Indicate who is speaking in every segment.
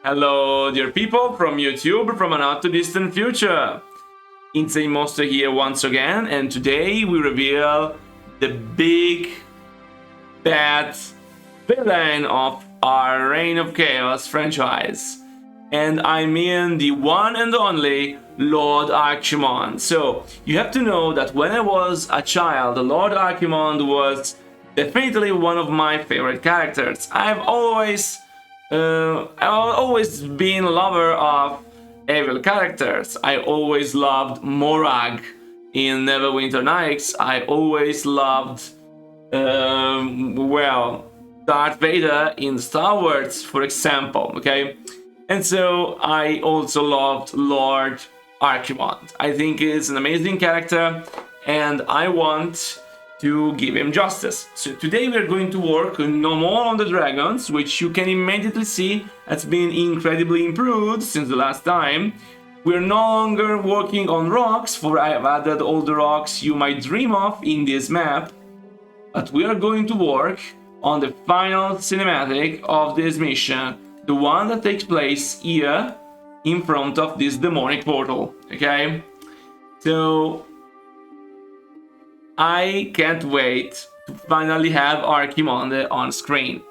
Speaker 1: Hello, dear people from YouTube from a not too distant future. Insane Monster here once again, and today we reveal the big bad villain of our Reign of Chaos franchise. And I mean the one and only Lord Archimonde. So, you have to know that when I was a child, Lord Archimonde was definitely one of my favorite characters. I've always been a lover of evil characters. I always loved Morag in Neverwinter Nights. I always loved, Darth Vader in Star Wars, for example, okay? And so I also loved Lord Archimonde. I think he's an amazing character, and I want to give him justice. So today we're going to work no more on the dragons, which you can immediately see has been incredibly improved since the last time. We're no longer working on rocks, for I have added all the rocks you might dream of in this map, but we are going to work on the final cinematic of this mission, the one that takes place here in front of this demonic portal, okay? So I can't wait to finally have Archimonde on screen.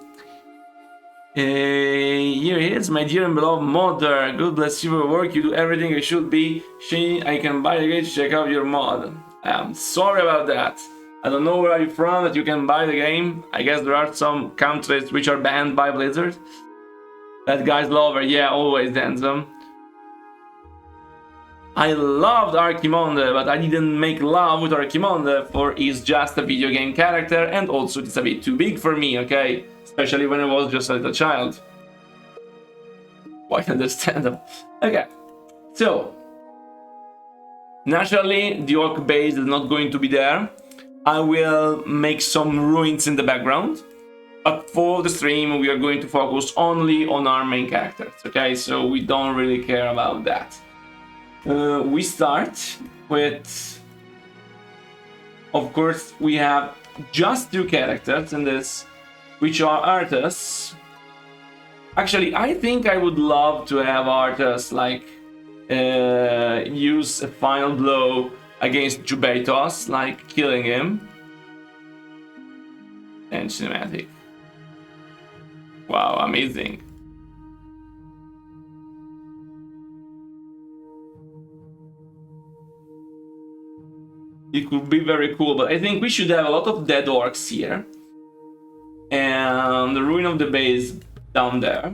Speaker 1: Here it is, my dear and beloved mother. God bless you for your work. You do everything I should be. Shane, I can buy the game to check out your mod. I'm sorry about that. I don't know where are you from that you can buy the game. I guess there are some countries which are banned by Blizzard. That guy's lover, yeah, always handsome. I loved Archimonde, but I didn't make love with Archimonde, for he's just a video game character, and also it's a bit too big for me, okay? Especially when I was just a little child. Quite understandable. Okay, so naturally the orc base is not going to be there. I will make some ruins in the background, but for the stream we are going to focus only on our main characters, okay? So we don't really care about that. We start with, of course, we have just two characters in this, which are Arthas. Actually, I think I would love to have Arthas like use a final blow against Jubetos, like killing him. And cinematic. Wow, amazing. It could be very cool, but I think we should have a lot of dead orcs here. And the ruin of the base down there.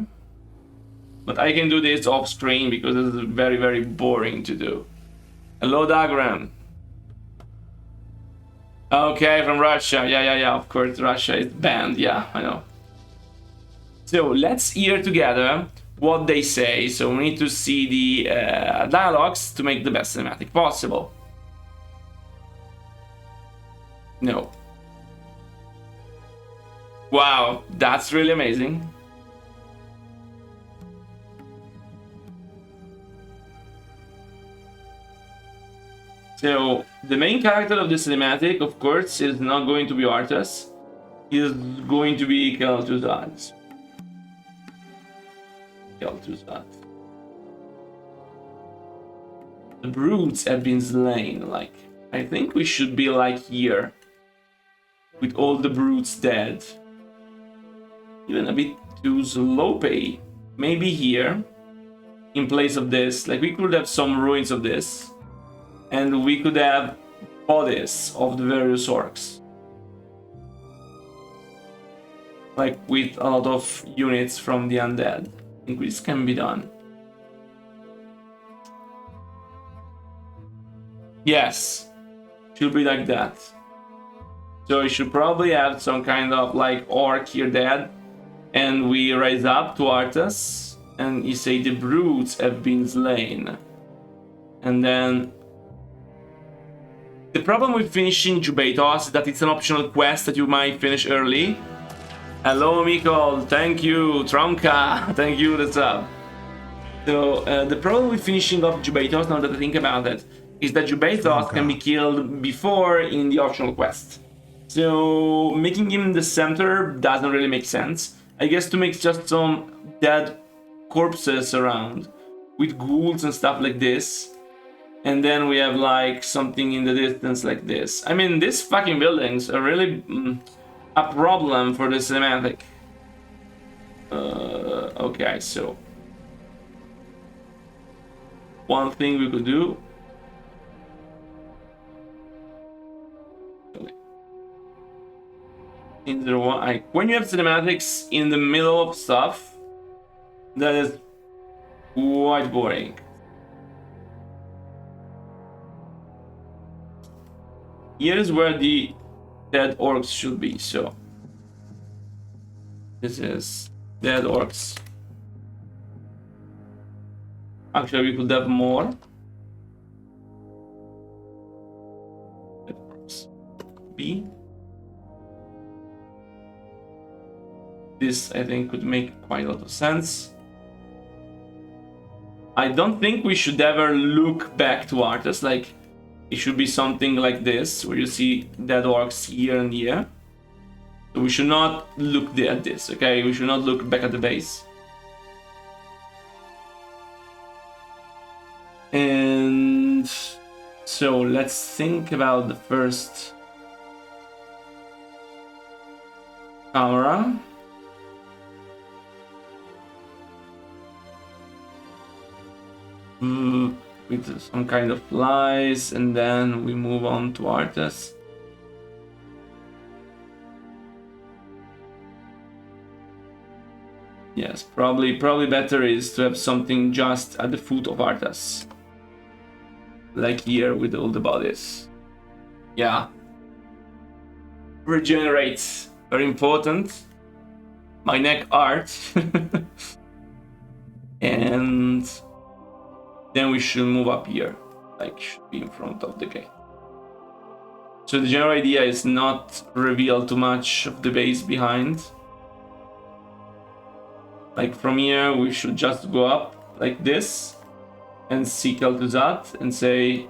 Speaker 1: But I can do this off screen because this is very, very boring to do. Hello, Dagram. Okay, from Russia. Yeah, of course, Russia is banned. Yeah, I know. So let's hear together what they say. So we need to see the dialogues to make the best cinematic possible. No. Wow, that's really amazing. So, the main character of the cinematic, of course, is not going to be Arthas. He is going to be Kel'Thuzad. The brutes have been slain, like, I think we should be like here. With all the brutes dead. Even a bit too slow pay. Maybe here, in place of this, like we could have some ruins of this, and we could have bodies of the various orcs. Like with a lot of units from the undead. I think this can be done. Yes, should be like that. So you should probably have some kind of like orc here dead, and we rise up to Arthas, and you say the brutes have been slain. And then the problem with finishing Jubetos is that it's an optional quest that you might finish early. Hello, Mikol, thank you, Tronka, thank you, the sub. So the problem with finishing off Jubetos, now that I think about it, is that Jubetos can be killed before in the optional quest. So making him the center doesn't really make sense. I guess to make just some dead corpses around with ghouls and stuff like this. And then we have like something in the distance like this. I mean, these fucking buildings are really a problem for the cinematic. Okay, so one thing we could do. When you have cinematics in the middle of stuff, that is quite boring. Here is where the dead orcs should be, so this is dead orcs. Actually, we could have more. Dead orcs. B. This, I think, could make quite a lot of sense. I don't think we should ever look back to Arthas. Like, it should be something like this, where you see dead orcs here and here. So we should not look at this, okay? We should not look back at the base. And so let's think about the first camera. With some kind of flies, and then we move on to Arthas. Yes, probably better is to have something just at the foot of Arthas, like here with all the bodies. Yeah, regenerates, very important. My neck art. And then we should move up here, like should be in front of the gate. So the general idea is not reveal too much of the base behind. Like from here, we should just go up like this and see Kel'Thuzad and say,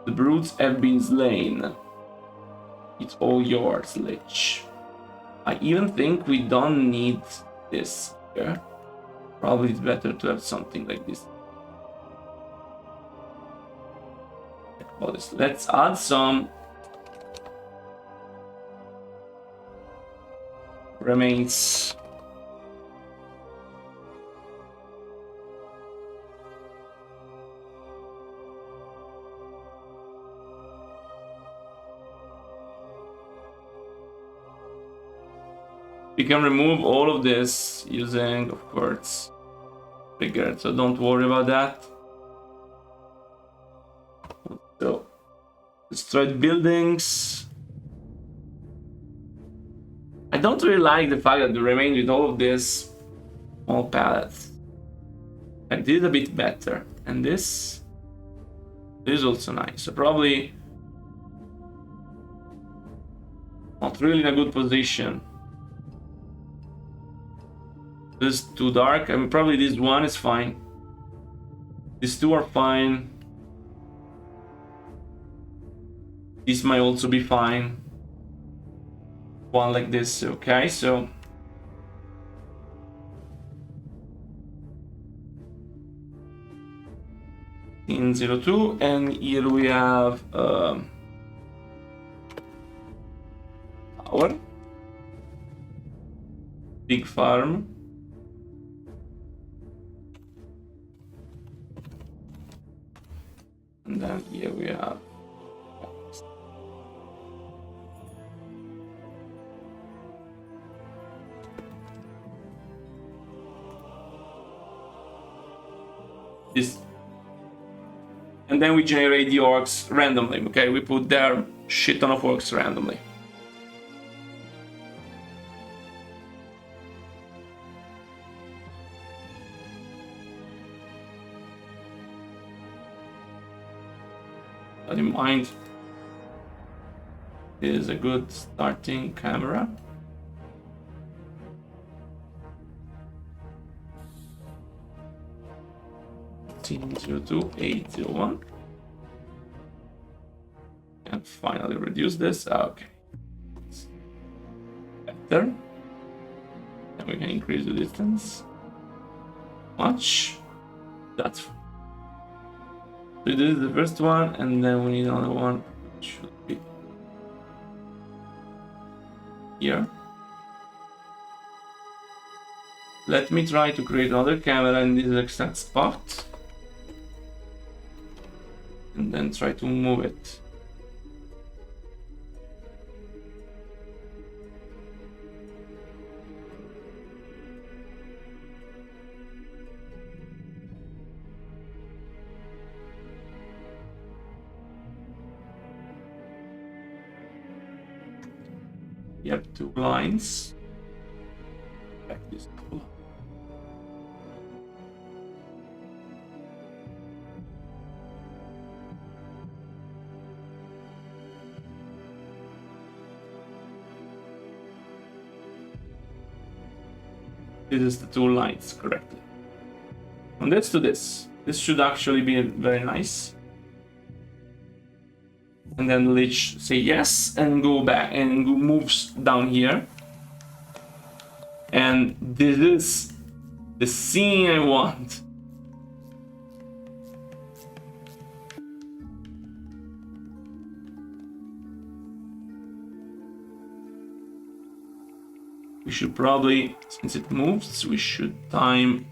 Speaker 1: the brutes have been slain. It's all yours, Lich. I even think we don't need this here. Probably it's better to have something like this. Let's add some remains. We can remove all of this using, of course, trigger, so don't worry about that. So, destroyed buildings. I don't really like the fact that we remain with all of this small pallets. Like this is a bit better, and this is also nice. So probably not really in a good position. This is too dark. I mean, probably this one is fine. These two are fine. This might also be fine. One like this, okay, so. In 02, and here we have tower. Big farm. And then here we have this, and then we generate the orcs randomly. Okay, we put there shit ton of orcs randomly. But in mind, is a good starting camera. (02801) and finally reduce this. Okay, better. And we can increase the distance. much. That's so this is the first one, and then we need another one. It should be here. Let me try to create another camera in this exact spot, and then try to move it. You have two lines. Like this. This is the two lines correctly. From this to this. This should actually be very nice. And then Lich say yes and go back and moves down here. And this is the scene I want. We should probably, since it moves, we should time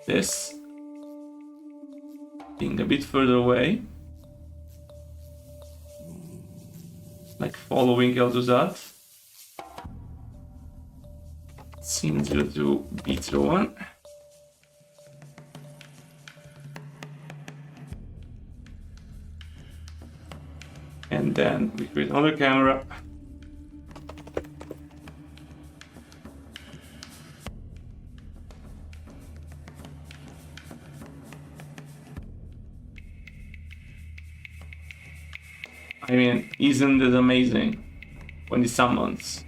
Speaker 1: this being a bit further away. Like following Kel'Thuzad. Scene 02 B01. And then we create another camera. I mean, isn't it amazing when he summons?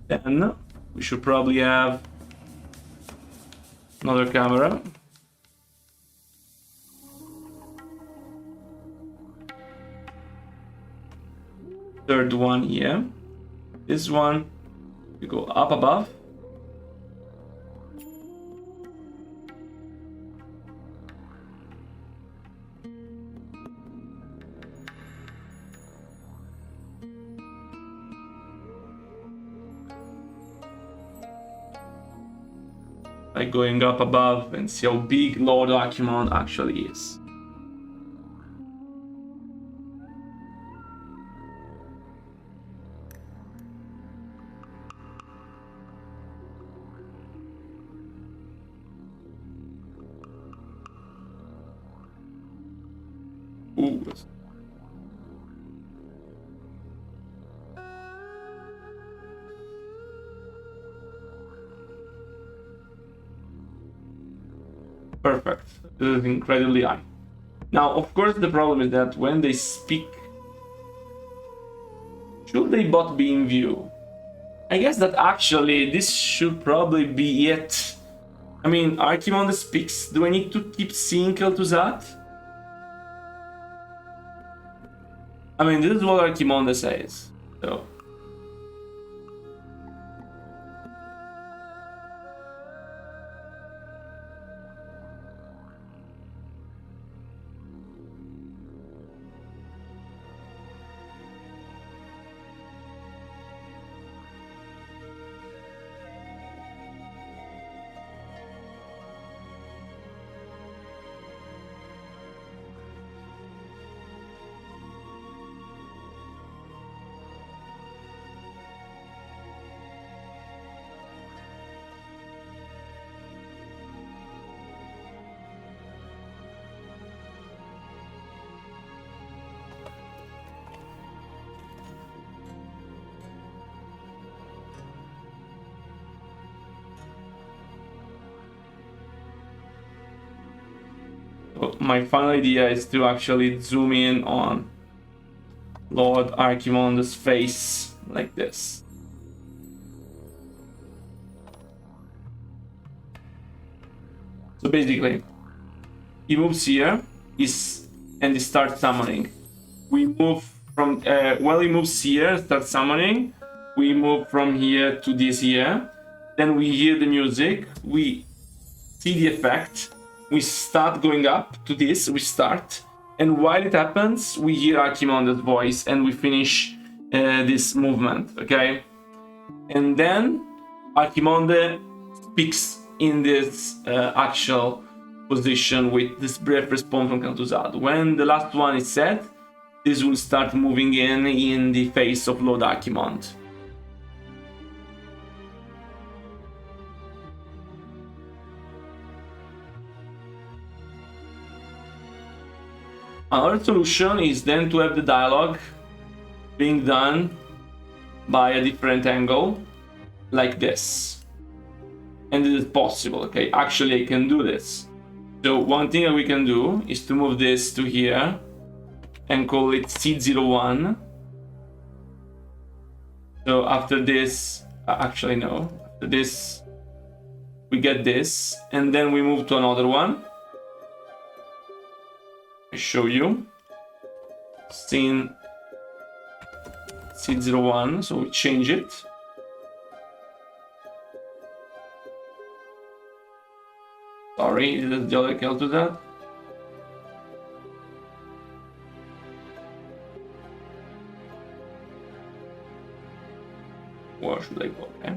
Speaker 1: Then we should probably have another camera. Third one here. This one, we go up above. Like going up above and see how big Lord Archimond actually is. Ooh. Perfect. This is incredibly high. Now, of course, the problem is that when they speak, should they both be in view? I guess that actually this should probably be it. I mean, Archimond speaks. Do I need to keep seeing Kel'Thuzad? I mean, this is what Archimond says. So. My final idea is to actually zoom in on Lord Archimond's face like this. So basically, he moves here, and he starts summoning. We move from when he moves here, start summoning, we move from here to this here. Then we hear the music, we see the effect, we start going up to this, we start, and while it happens, we hear Archimonde's voice and we finish this movement, okay? And then Archimonde speaks in this actual position with this brief response from Kel'Thuzad. When the last one is said, this will start moving in the face of Lord Archimonde. Another solution is then to have the dialogue being done by a different angle, like this. And it is possible, okay? Actually, I can do this. So one thing that we can do is to move this to here and call it seed01. So after this, actually no, after this, we get this, and then we move to another one. I show you. Scene seed01, so we change it. Sorry, is it the other Kel'Thuzad? Where should I go? Okay.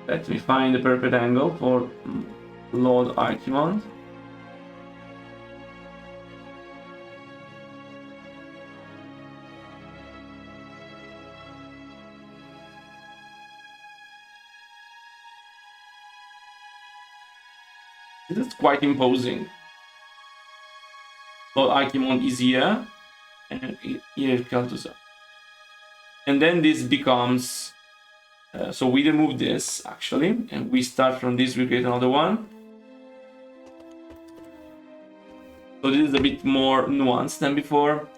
Speaker 1: Let me find the perfect angle for Lord Archimonde. This is quite imposing. Lord Archimonde is here, and here is Kel'Thuzad. And then this becomes... so we remove this, actually, and we start from this, we create another one. So this is a bit more nuanced than before.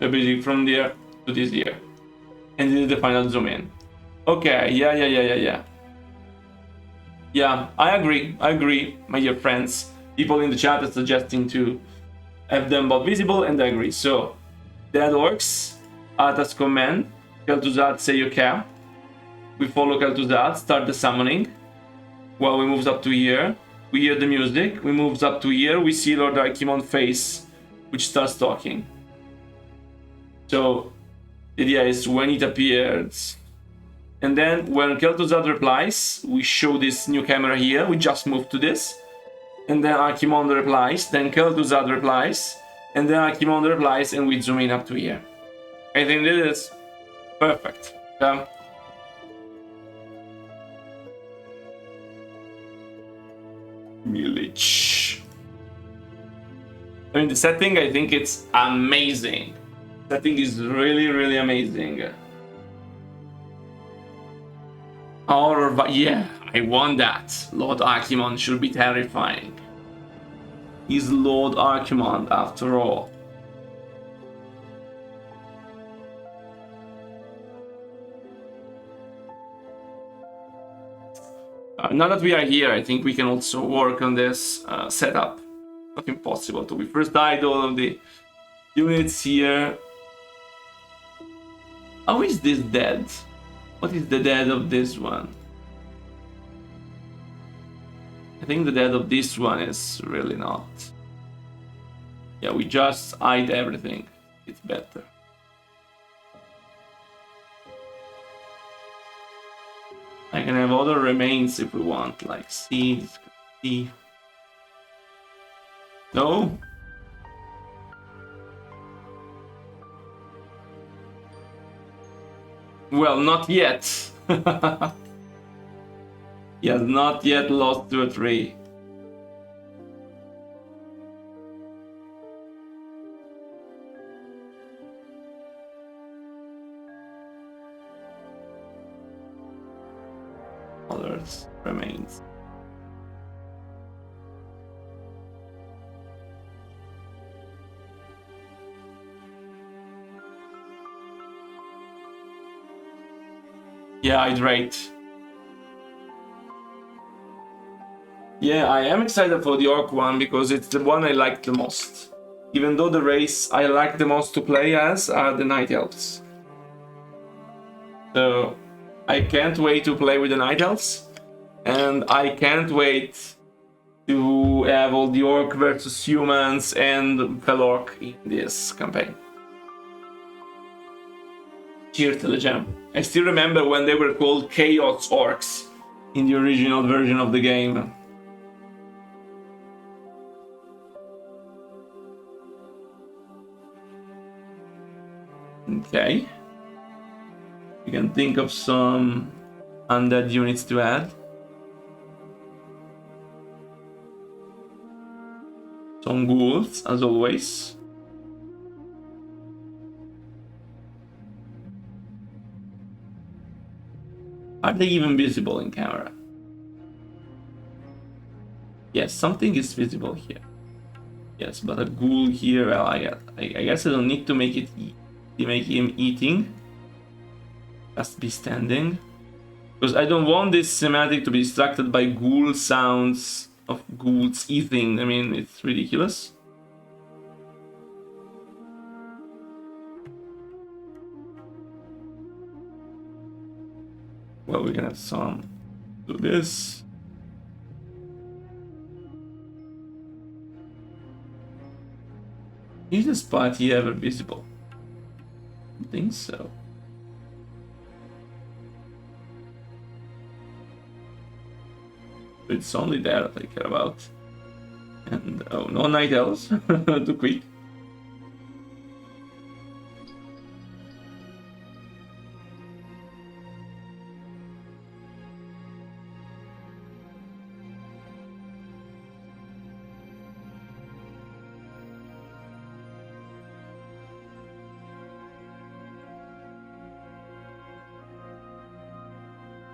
Speaker 1: So basically from there to this here. And this is the final zoom in. Okay, yeah. Yeah, I agree, my dear friends. People in the chat are suggesting to have them both visible, and I agree. So that works. Atas command, Kel'Thuzad say okay. We follow Kel'Thuzad, start the summoning. Well, we moves up to here. We hear the music, we moves up to here, we see Lord Archimonde's face, which starts talking. So the idea is when it appears, and then when Kel'Thuzad replies, we show this new camera here, we just move to this, and then Archimonde replies, then Kel'Thuzad replies, and then Archimonde replies, and we zoom in up to here. I think this is perfect. Milich. I mean, the setting, I think it's amazing. Setting is really amazing. Or, yeah, I want that. Lord Archimonde should be terrifying. He's Lord Archimonde after all. Now that we are here, I think we can also work on this setup. Not impossible. So we first died all of the units here. How is this dead? What is the dead of this one? I think the dead of this one is really not. Yeah, we just hide everything. It's better. I can have other remains if we want, like seeds. No? Well, not yet. He has not yet lost 2 or 3. others remains. Yeah, hydrate. Yeah, I am excited for the Orc one because it's the one I like the most. Even though the race I like the most to play as are the Night Elves. So I can't wait to play with the Night Elves. And I can't wait to have all the Orc versus humans and Felorc in this campaign. Cheers to the gem. I still remember when they were called Chaos Orcs in the original version of the game. Okay. You can think of some undead units to add. Some ghouls, as always. Are they even visible in camera? Yes, something is visible here. Yes, but a ghoul here, well, I guess I don't need to make him eating. Just be standing. Because I don't want this schematic to be distracted by ghoul sounds of ghouls eating. I mean, it's ridiculous. Well, we can have some do this. Is this party ever visible? I don't think so. It's only there that I care about. And oh, no Night Elves. Too quick.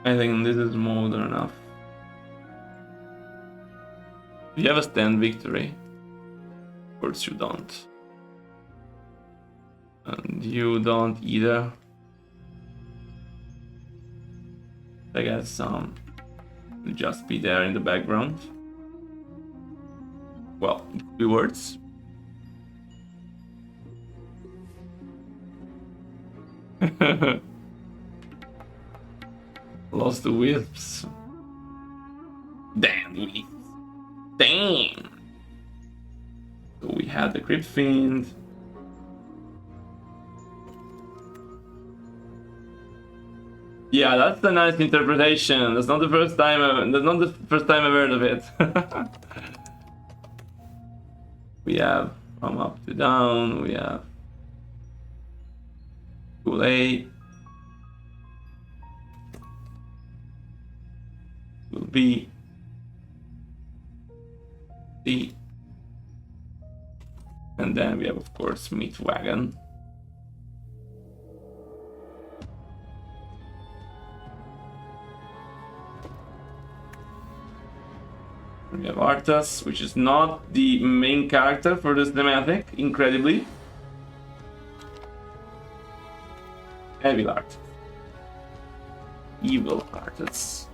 Speaker 1: I think this is more than enough. Do you have a stand victory? Of course you don't. And you don't either. I guess some will just be there in the background. Well, it could be words. Lost the wisps. Damn wisps. Damn. So we had the Crypt Fiend. Yeah, that's a nice interpretation. That's not the first time I've heard of it. We have from up to down. We have Kool-Aid. Will be the, and then we have of course Meat Wagon. We have Arthas, which is not the main character for this thematic, incredibly. Evil Arthas. Evil Arthas.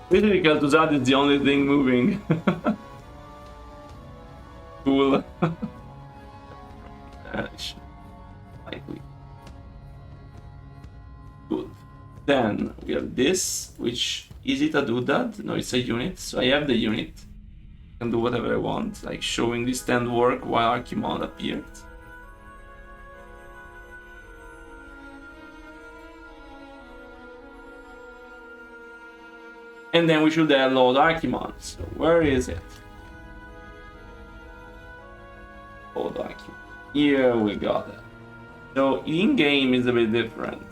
Speaker 1: Literally, Kel'Thuzad is the only thing moving. Cool. Likely. Good. Then we have this, which is it a doodad? No, it's a unit. So I have the unit. I can do whatever I want, like showing this stand work while Archimon appeared. And then we should load Archimon. So where is it? Load Archimon. Here we got it. So in-game is a bit different.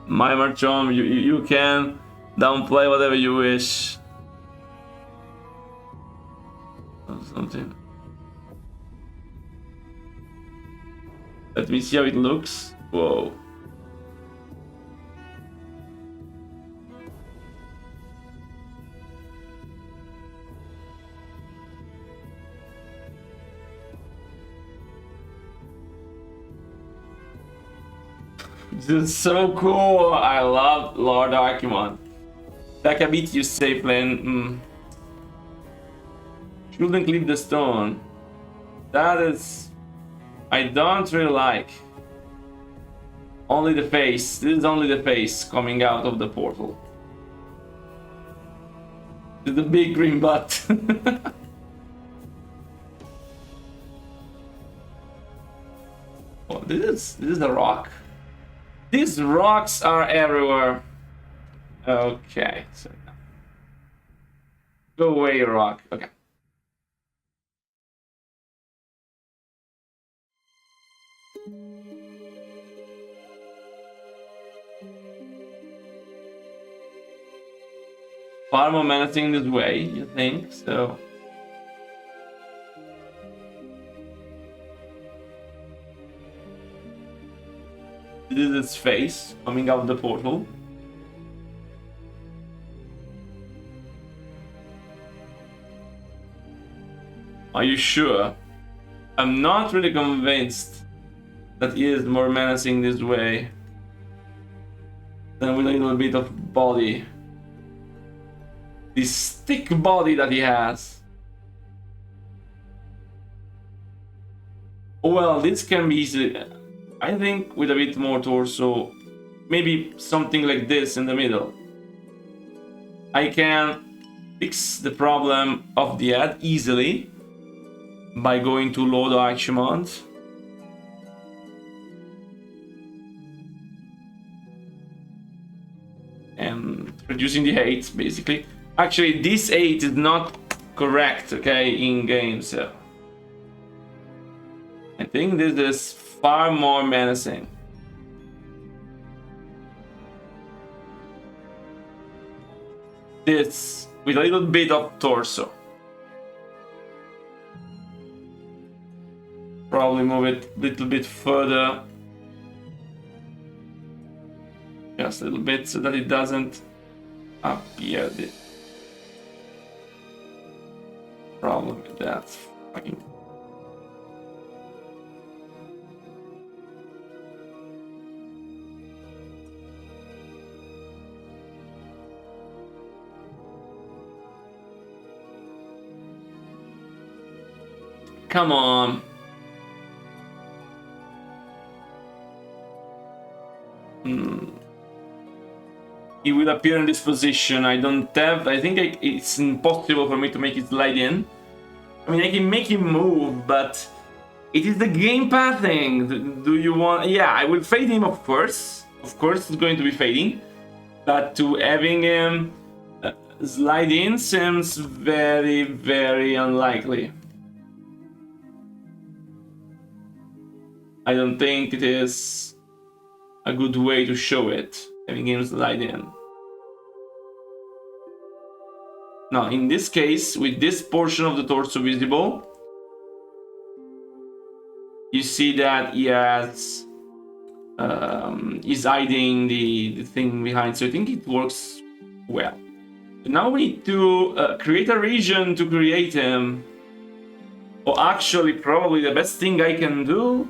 Speaker 1: My Marchom, you can downplay whatever you wish. Or something. Let me see how it looks. Whoa. This is so cool. I love Lord Archimon. Like a bit you say plan. Shouldn't leave the stone. That is... I don't really like. Only the face. This is only the face coming out of the portal. With the big green butt. Oh, this is a rock. These rocks are everywhere. Okay, so go away, rock. Okay. Far more menacing this way, you think? So. This is its face coming out of the portal. Are you sure? I'm not really convinced that he is more menacing this way than with a little bit of body. This thick body that he has. Well, this can be easy. I think with a bit more torso, maybe something like this in the middle. I can fix the problem of the head easily by going to Lord Archimon. And reducing the 8, basically. Actually, this 8 is not correct, okay, in game, so... I think this is far more menacing. This, with a little bit of torso. Probably move it a little bit further. Just a little bit so that it doesn't appear. The problem with that. Fucking. Come on. He will appear in this position. I think it's impossible for me to make it slide in. I mean, I can make him move, but it is the gamepad thing. Do you want... Yeah, I will fade him, of course. Of course, it's going to be fading. But to having him slide in seems very, very unlikely. I don't think it is a good way to show it, having him slide in. Now, in this case, with this portion of the torso visible, you see that he has is hiding the thing behind, so I think it works well. So now we need to create a region to create him. Or actually, probably the best thing I can do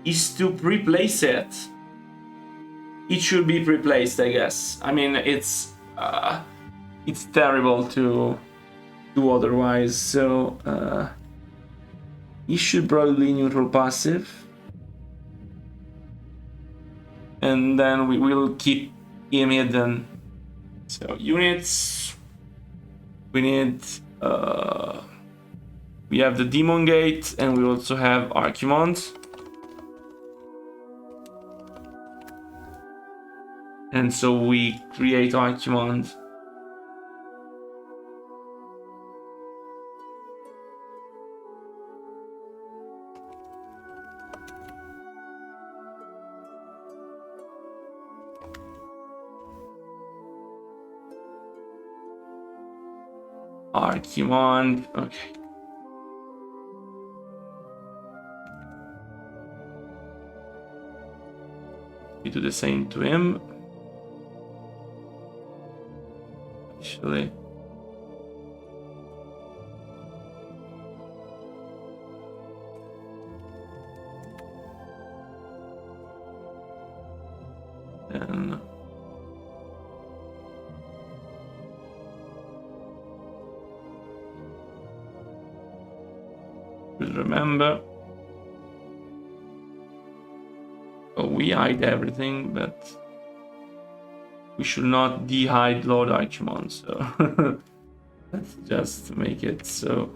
Speaker 1: is to pre-place it. It should be pre-placed, I guess. I mean, it's terrible to do otherwise, so he should probably neutral passive. And then we will keep him hidden. So units, we need we have the Demon Gate, and we also have Archimon. And so we create Archimon. Archimond. Okay. We do the same to him. Actually. Then we'll remember. Oh, we hide everything, but we should not de-hide Lord Archimond, so let's just make it so.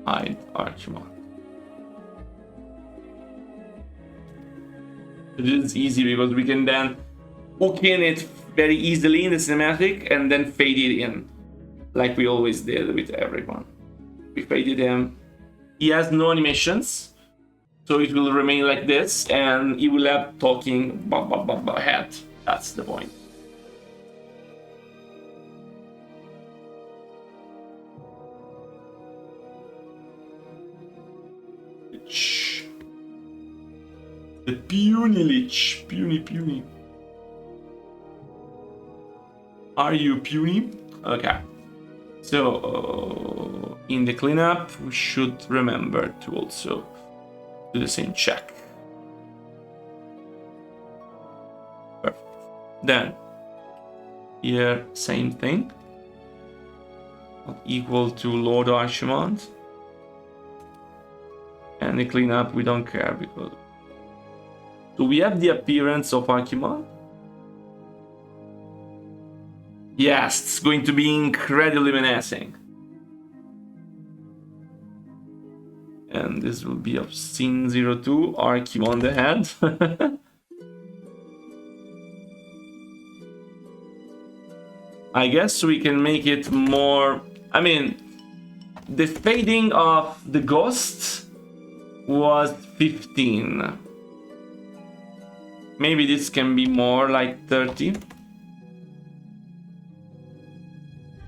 Speaker 1: Hide Archimond. It is easy because we can then hook in it very easily in the cinematic and then fade it in, like we always did with everyone. We faded him. He has no animations, so it will remain like this, and he will have talking head. That's the point. The puny lich. Puny. Are you puny? Okay. So, in the cleanup, we should remember to also do the same check. Perfect. Then, here, same thing. Not equal to Lord Archimond. And the cleanup, we don't care because. Do we have the appearance of Archimond? Yes, it's going to be incredibly menacing. And this will be Obscene 02, Archimond the head. I guess we can make it more. I mean, the fading of the ghost was 15. Maybe this can be more like 30.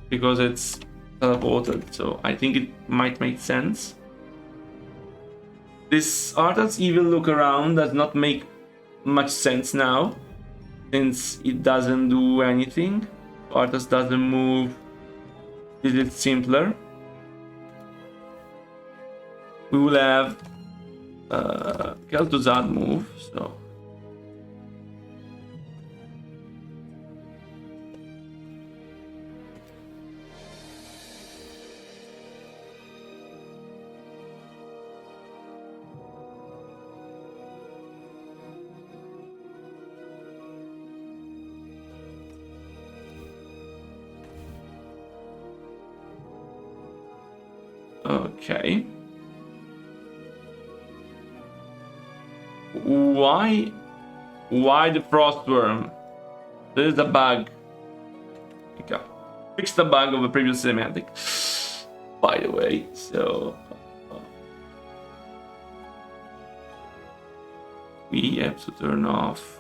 Speaker 1: Because it's teleported, so I think it might make sense. This Arthas Evil look around does not make much sense now, since it doesn't do anything. Arthas doesn't move. This is simpler. We will have Kel'Thuzad move, so. Okay. Why the Frostworm? There is a bug. Okay. Fix the bug of a previous cinematic. By the way, so we have to turn off.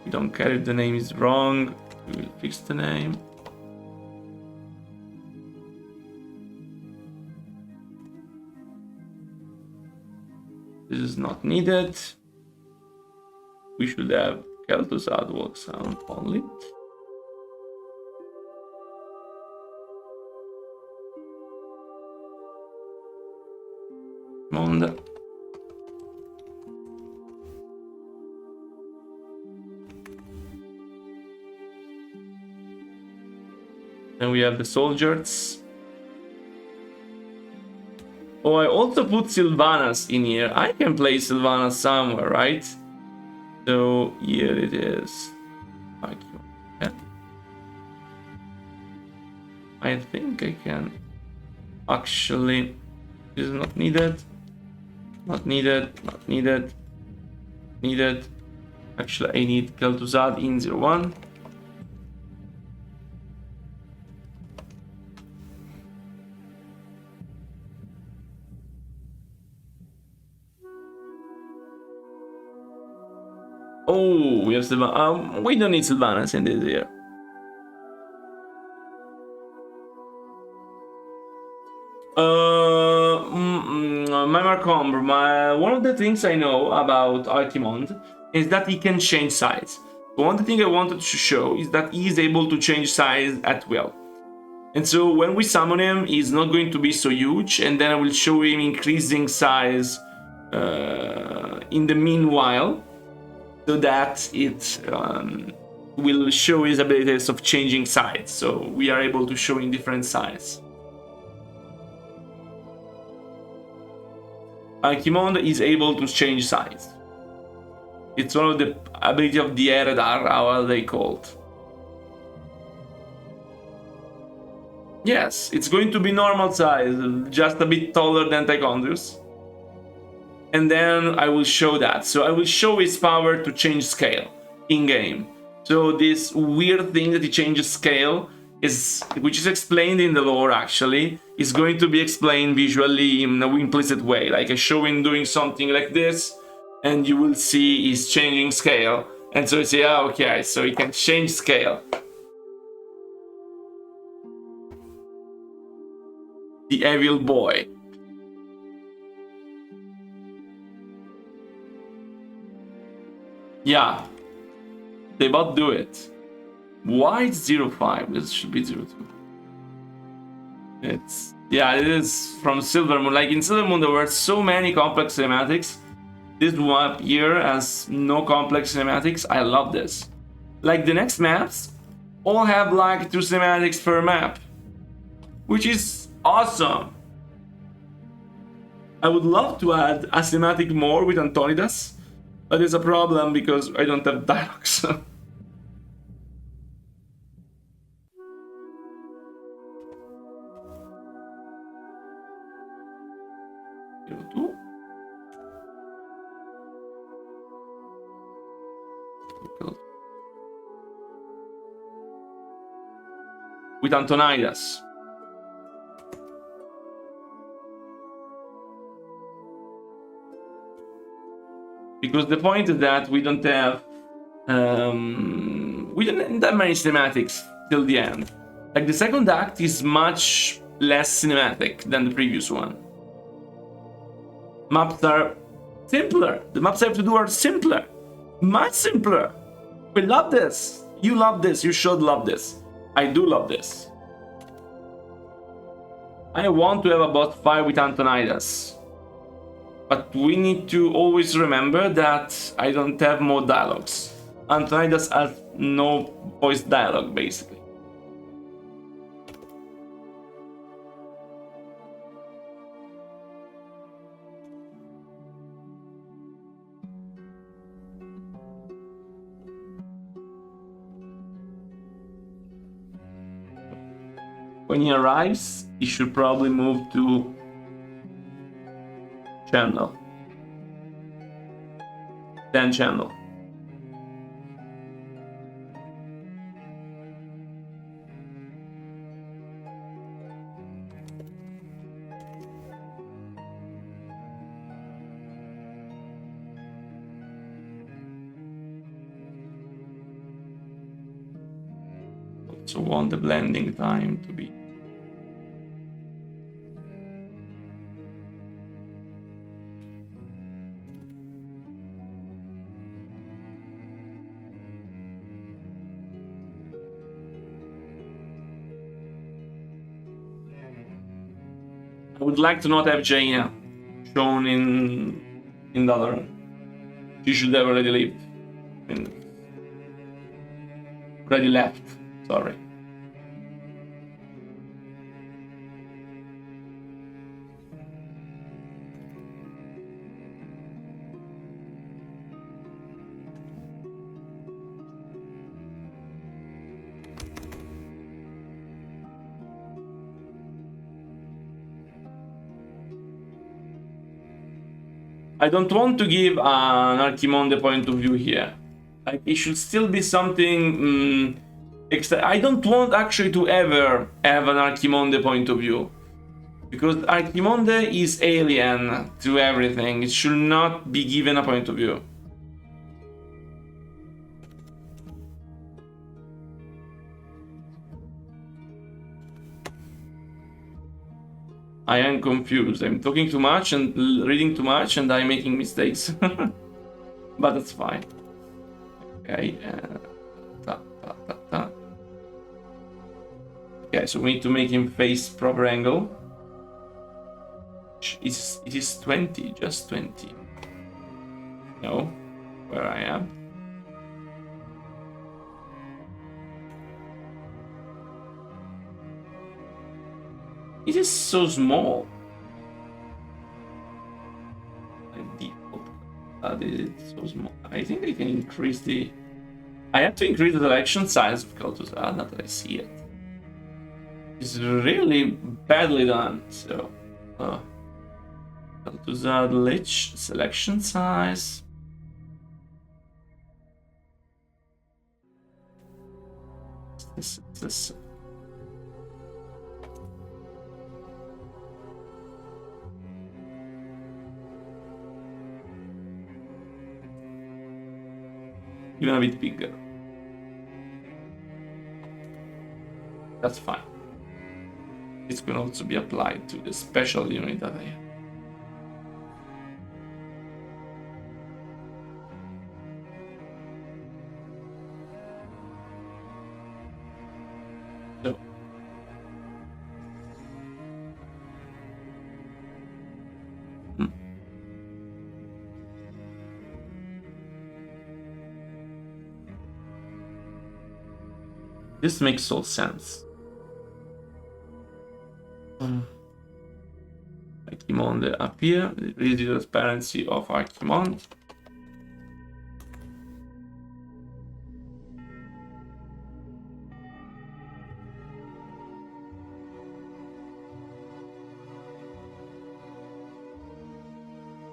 Speaker 1: We don't care if the name is wrong. We will fix the name. This is not needed. We should have Kel'Thuzad walk sound only. Monda. Then we have the soldiers. Oh, I also put Sylvanas in here. I can play Sylvanas somewhere, right? So here it is. Yeah. I think I can actually. This is not needed. Not needed. Not needed. Needed. Actually, I need Kel'Thuzad in 01. Oh, we have Sylvanas. We don't need Sylvanas in this here. My Marcomber, one of the things I know about Archimond is that he can change size. One thing I wanted to show is that he is able to change size at will. And so when we summon him, he's not going to be so huge, and then I will show him increasing size in the meanwhile, so that it will show his abilities of changing size. So we are able to show in different size. Archimond is able to change size. It's one of the ability of the Eredar, how are they called? Yes, it's going to be normal size, just a bit taller than Tychondrius. And then I will show that. So I will show his power to change scale in-game. So this weird thing that he changes scale, which is explained in the lore actually, is going to be explained visually in an implicit way. Like I show him doing something like this, and you will see he's changing scale. And so you say, oh, okay, so he can change scale. The evil boy. Yeah, they both do it. Why it's 05? This should be 02. It's, yeah, it is from Silvermoon. Like in Silvermoon, there were so many complex cinematics. This map here has no complex cinematics. I love this. Like the next maps all have like 2 cinematics per map, which is awesome. I would love to add a cinematic more with Antonidas, but it's a problem because I don't have dialogues. With Antonidas. Because the point is that we don't have that many cinematics till the end. Like the second act is much less cinematic than the previous one. Maps are simpler. The maps I have to do are simpler. Much simpler. We love this. You love this. You should love this. I do love this. I want to have a boss fight with Antonidas. But we need to always remember that I don't have more dialogues. Antonidas has no voice dialogue, basically. When he arrives, he should probably move to channel. 10 channel. So want the blending time to be. I would like to not have Jaina shown in the other one. She should have already left. Already left. Sorry. I don't want to give an Archimonde point of view here. Like, it should still be something extra. I don't want actually to ever have an Archimonde point of view, because Archimonde is alien to everything. It should not be given a point of view. I am confused. I'm talking too much and reading too much, and I'm making mistakes. But that's fine. Okay. Okay, so we need to make him face proper angle. It is 20, just 20. No, where I am. It is so small. By default, that is so small. I think I can increase the. I have to increase the selection size of Kel'Thuzad, now that I see it. It's really badly done. So, Kel'Thuzad Lich selection size. This. Even a bit bigger. That's fine. This can also be applied to the special unit that I have. So. This makes all sense. Archimonde up here, read the transparency of Archimonde.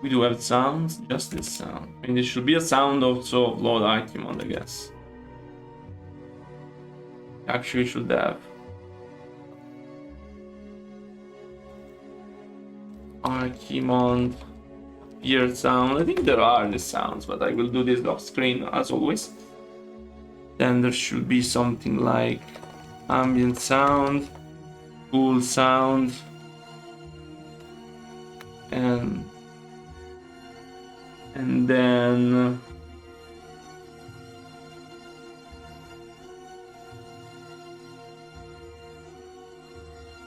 Speaker 1: We do have sounds, just this sound. I mean, there should be a sound also of Lord Archimonde, I guess. Actually should have. Archimonde ear sound. I think there are the sounds, but I will do this off screen as always. Then there should be something like ambient sound, cool sound, and then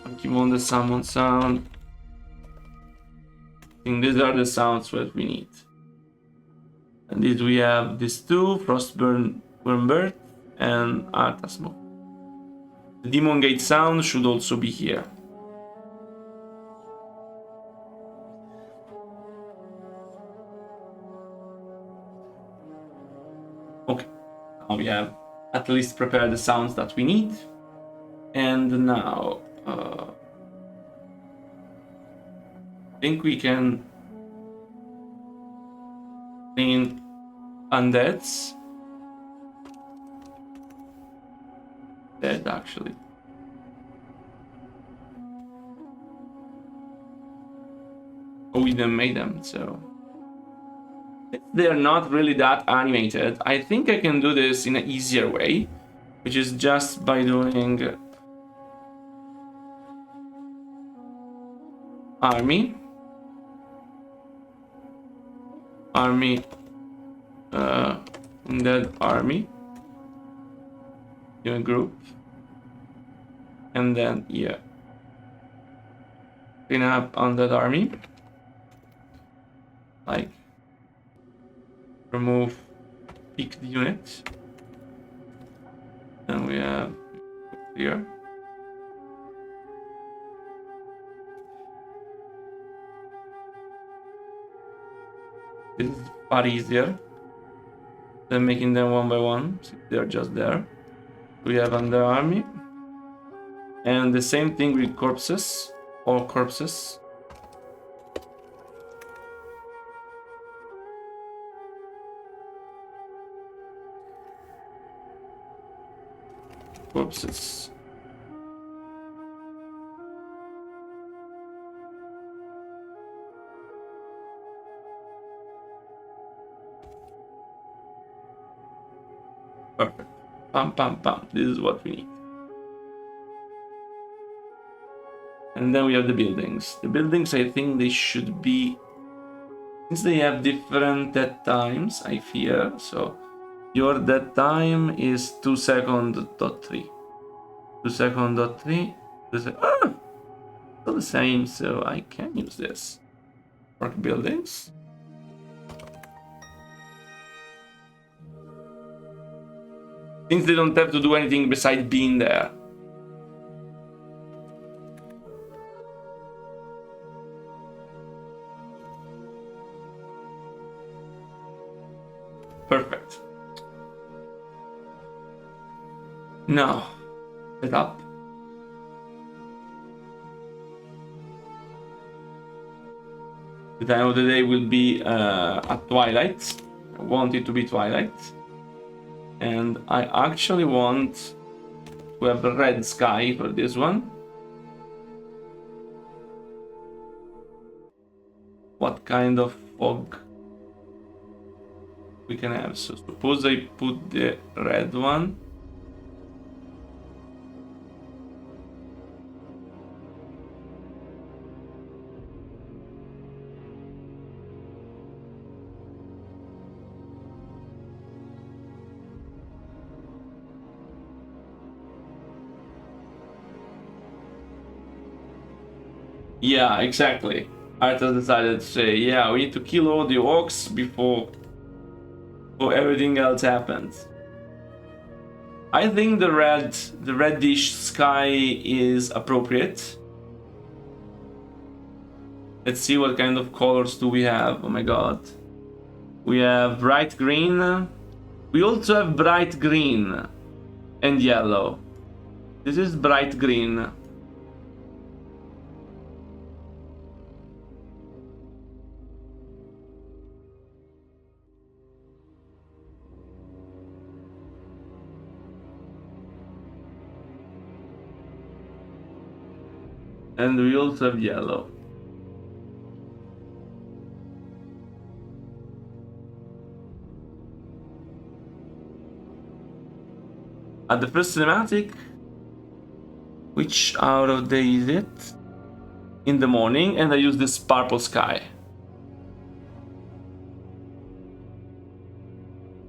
Speaker 1: Archimonde summon sound. I think these are the sounds that we need. And these we have these two, Frostburn Bird and Arthasmo. The Demon Gate sound should also be here. Okay, now we have at least prepared the sounds that we need. And now I think we can clean undeads. Dead actually. Oh, we didn't make them, so they're not really that animated. I think I can do this in an easier way, which is just by doing army, undead army, your group, and then yeah, clean up undead army, like remove picked unit, and we have here. This is far easier than making them one by one, so they're just there. We have under army, and the same thing with corpses, all corpses. corpses. Perfect. Pam, pam, pam. This is what we need. And then we have the buildings. The buildings, I think they should be... Since they have different dead times, I fear, so... Your dead time is 2 second.3. 2 second.3. Still the same, so I can use this. Work buildings. Since they don't have to do anything besides being there. Perfect. Now, set up. The time of the day will be at twilight. I want it to be twilight. And I actually want to have a red sky for this one. What kind of fog we can have? So suppose I put the red one. Yeah, exactly. Arthur decided to say, yeah, we need to kill all the orcs before everything else happens. I think the reddish sky is appropriate. Let's see what kind of colors do we have. Oh my god. We have bright green. We also have bright green and yellow. This is bright green. And we also have yellow. At the first cinematic, which hour of day is it? In the morning, and I use this purple sky.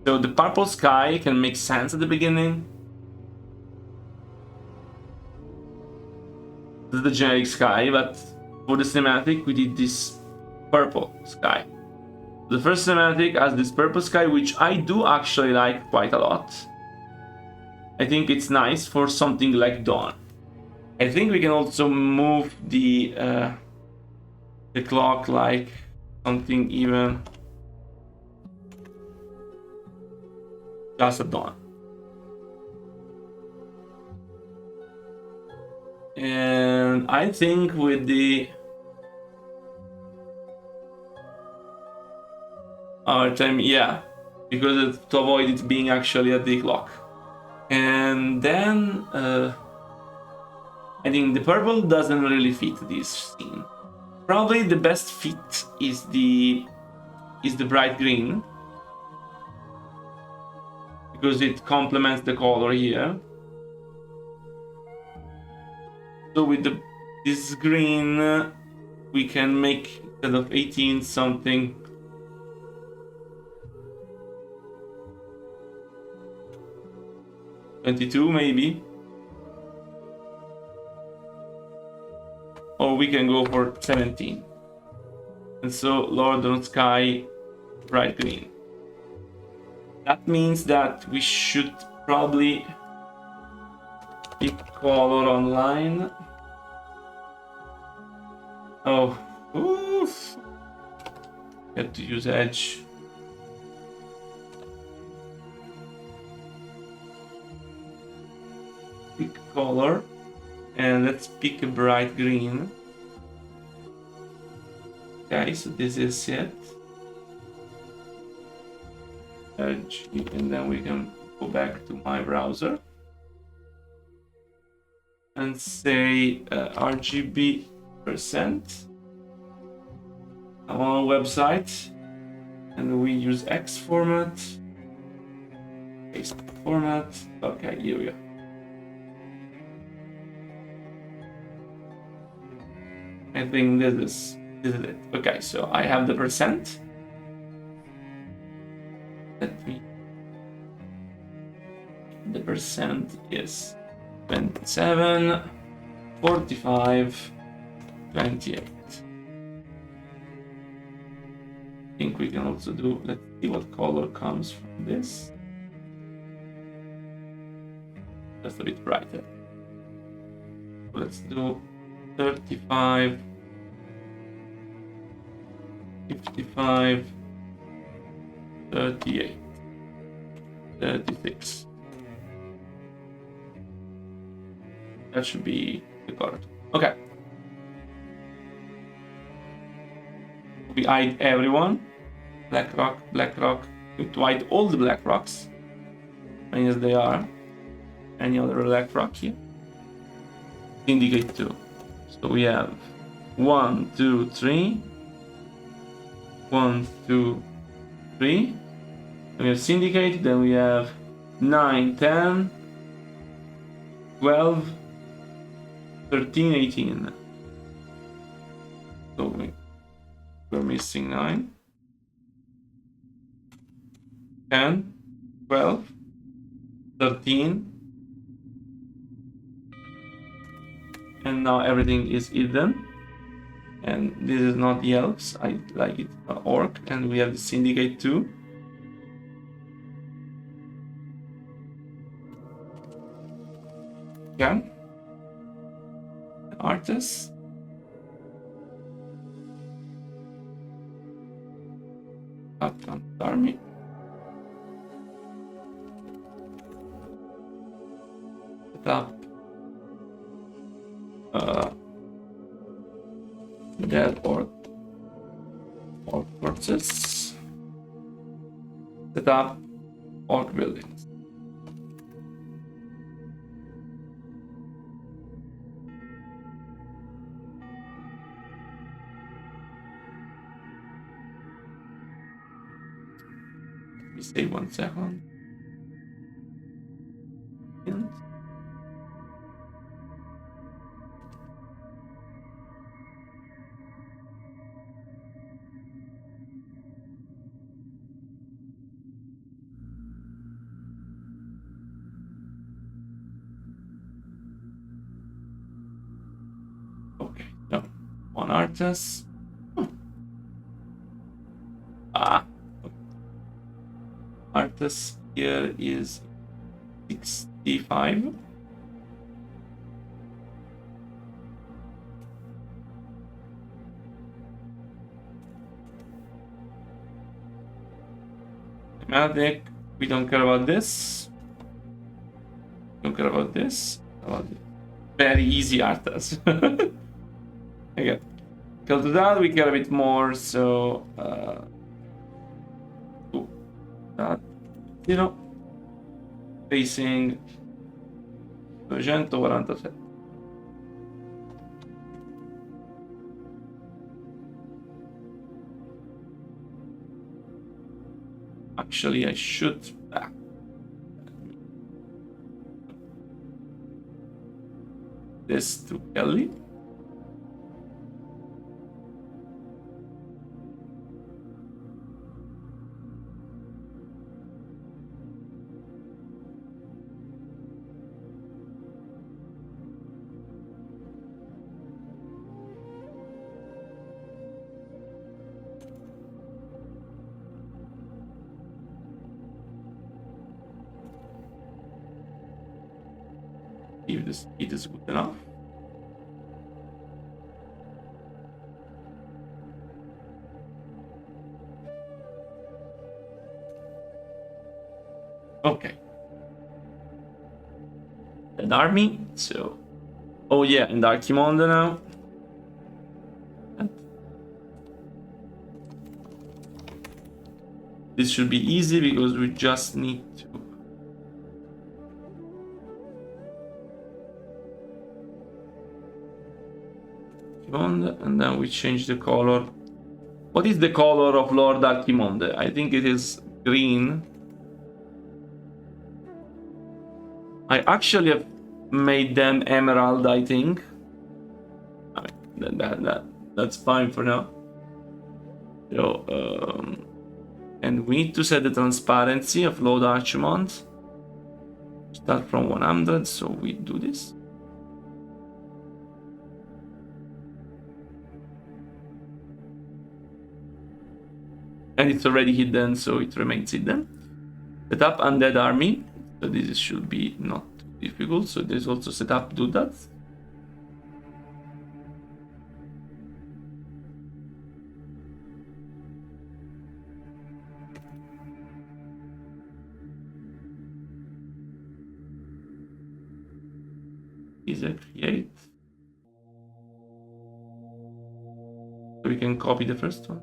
Speaker 1: So the purple sky can make sense at the beginning. This is the generic sky, but for the cinematic we did this purple sky. The first cinematic has this purple sky, which I do actually like quite a lot. I think it's nice for something like dawn. I think we can also move the clock like something even just at dawn. And I think with the our time, yeah, because to avoid it being actually at the clock. And then I think the purple doesn't really fit this scene. Probably the best fit is the bright green, because it complements the color here. So with this green, we can make, instead of 18 something, $22 maybe. Or we can go for 17. And so Lord on Sky, bright green. That means that we should probably pick color online. Oh, oof. Have to use edge. Pick color, and let's pick a bright green. Okay, so this is it. Edge, and then we can go back to my browser. and say RGB percent on our website, and we use X format, paste format. Okay, here we go. I think this is it. Okay, so I have the percent. Let me. The percent is 27, 45, 28. I think we can also do, let's see what color comes from this. Just a bit brighter. Let's do 35, 55, 38, 36. That should be the color. Okay. We hide everyone. Black rock, black rock. We have to hide all the black rocks. Many as they are. Any other black rock here? Indicate 2. So we have 1, 2, 3. 1, 2, 3. And we have syndicate, then we have 9, 10, 12, 13, 18. So we're missing 9, 10, 12, 13. And now everything is hidden. And this is not the elves, I like it, orc, and we have the syndicate too. Yeah. Artists. Outcome army. Set up dead orc forces. Set up orc buildings. Let me save 1 second. Okay, no. 1 artist. Artist here is 65. Thematic, we don't care about this. Don't care about this. About this. Very easy artist. Okay. Kel'Thuzad, we care a bit more, so that 0 facing 247. Actually, I should this to Kelly. If the speed is good enough. Okay. An army, so. Oh yeah, and Archimonde now. This should be easy because we just need to Archimonde, and then we change the color. What is the color of Lord Archimonde? I think it is green. I actually have made them emerald, I think. I mean, that's fine for now. So, and we need to set the transparency of Lord Archimond. Start from 100, so we do this. And it's already hidden, so it remains hidden. Set up undead army. So this should be not too difficult. So there's also set up do that. Is a create. So we can copy the first one.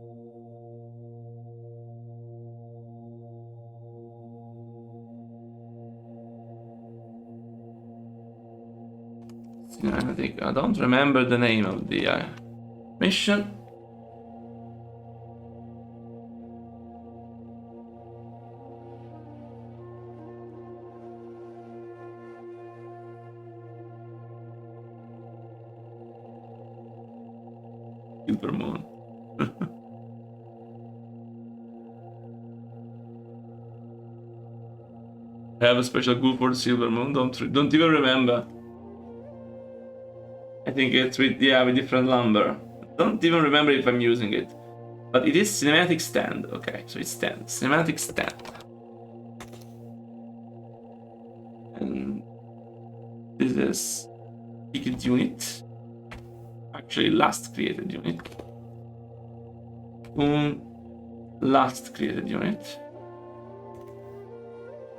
Speaker 1: I don't remember the name of the mission. Silver Moon. I have a special goal for the Silver Moon. Don't even remember. I think it's with different number. Don't even remember if I'm using it. But it is cinematic stand. Okay, so it's stand. Cinematic stand. And this is created unit. Actually, last created unit. Last created unit.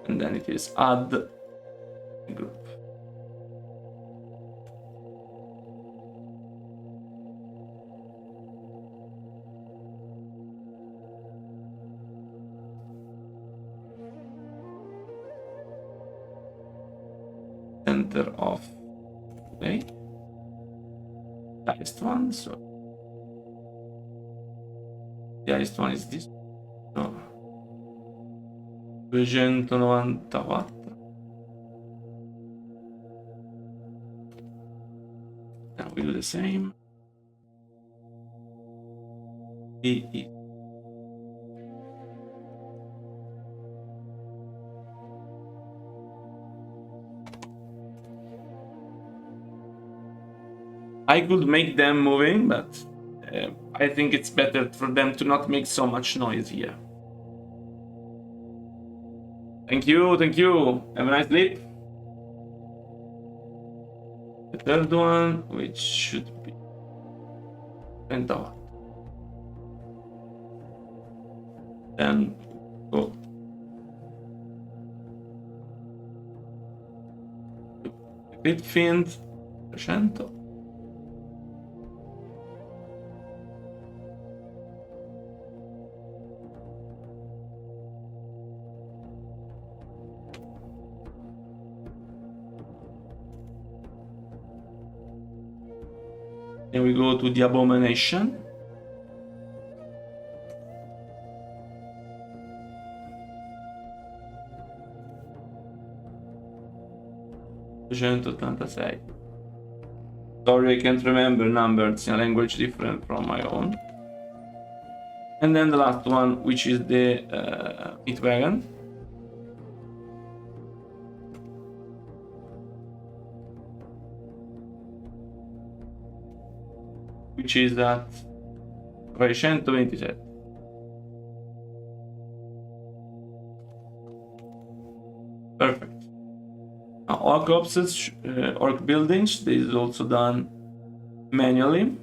Speaker 1: And then it is add group. Center of okay. Highest one, so the highest one is this. So 294. Now we do the same. I could make them moving, but I think it's better for them to not make so much noise here. Thank you, thank you. Have a nice sleep. The third one, which should be Pentawatt. Then go. Crit Fiend, 300. Then we go to the Abomination. Sorry, I can't remember numbers in a language different from my own. And then the last one, which is the Meat Wagon. Which is at 327. Perfect. Now, orc corpses, orc buildings, this is also done manually.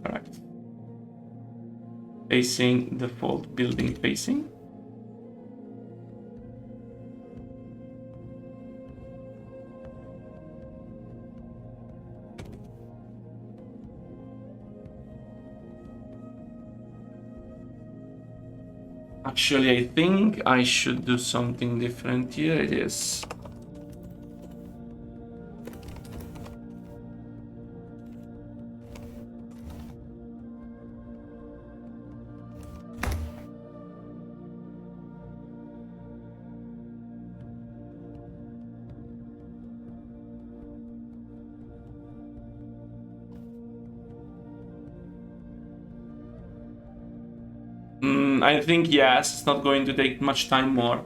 Speaker 1: Correct. Facing default building facing. Actually, I think I should do something different. Here it is. I think yes, it's not going to take much time more.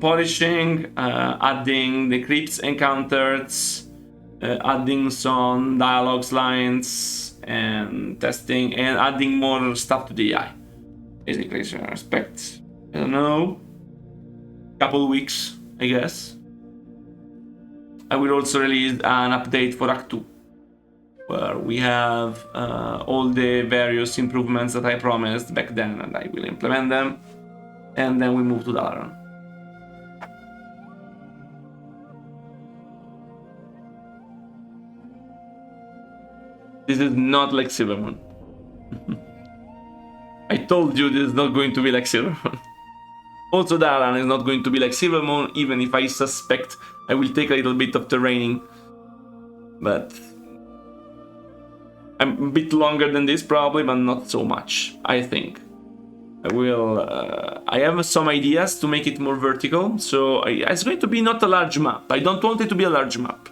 Speaker 1: Polishing, adding the crypts encounters, adding some dialogues lines, and testing, and adding more stuff to the AI. Basically, so I expect, I don't know, couple weeks, I guess. I will also release an update for Act 2, where we have all the various improvements that I promised back then, and I will implement them, and then we move to Dalaran. This is not like Silvermoon. I told you this is not going to be like Silvermoon. Also, Dalaran is not going to be like Silvermoon, even if I suspect I will take a little bit of training. But I'm a bit longer than this probably, but not so much, I think. I will... I have some ideas to make it more vertical, so it's going to be not a large map. I don't want it to be a large map.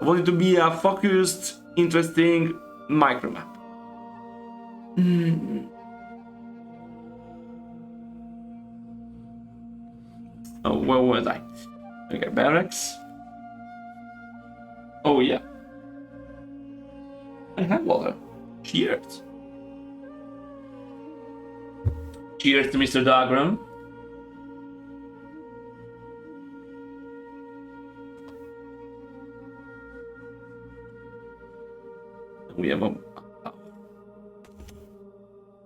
Speaker 1: I want it to be a focused, interesting micro map. Oh, where was I? Okay, barracks. Oh yeah. I have water. Cheers. Cheers to Mr. Dagram. We have a...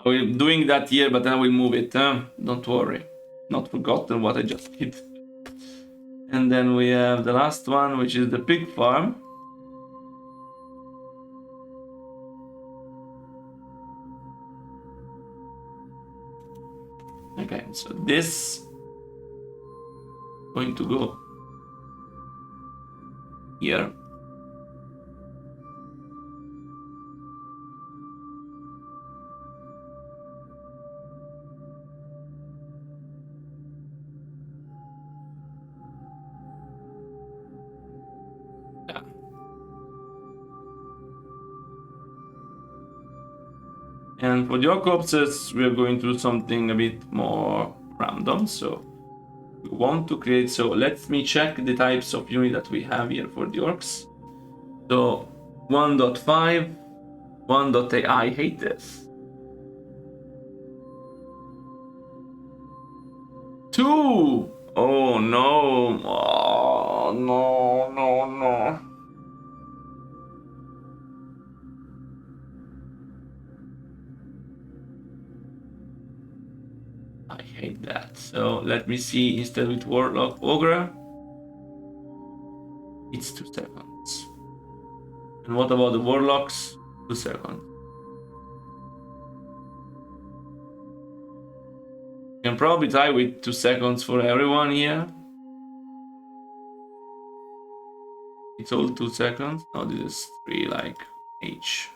Speaker 1: We're doing that here, but then we'll move it. Don't worry. Not forgotten what I just did. And then we have the last one, which is the pig farm. Okay, so this going to go here. Yeah. And for the corpses, we are going to do something a bit more random. So we want to create, so let me check the types of unit that we have here for the orcs. So 1.5, 1.8, I hate this. 2! Oh no, oh no. I hate that. So let me see, instead with Warlock Ogre, it's 2 seconds. And what about the Warlocks? 2 seconds. Can probably try with 2 seconds for everyone here. It's all 2 seconds. No, this is 3 like each.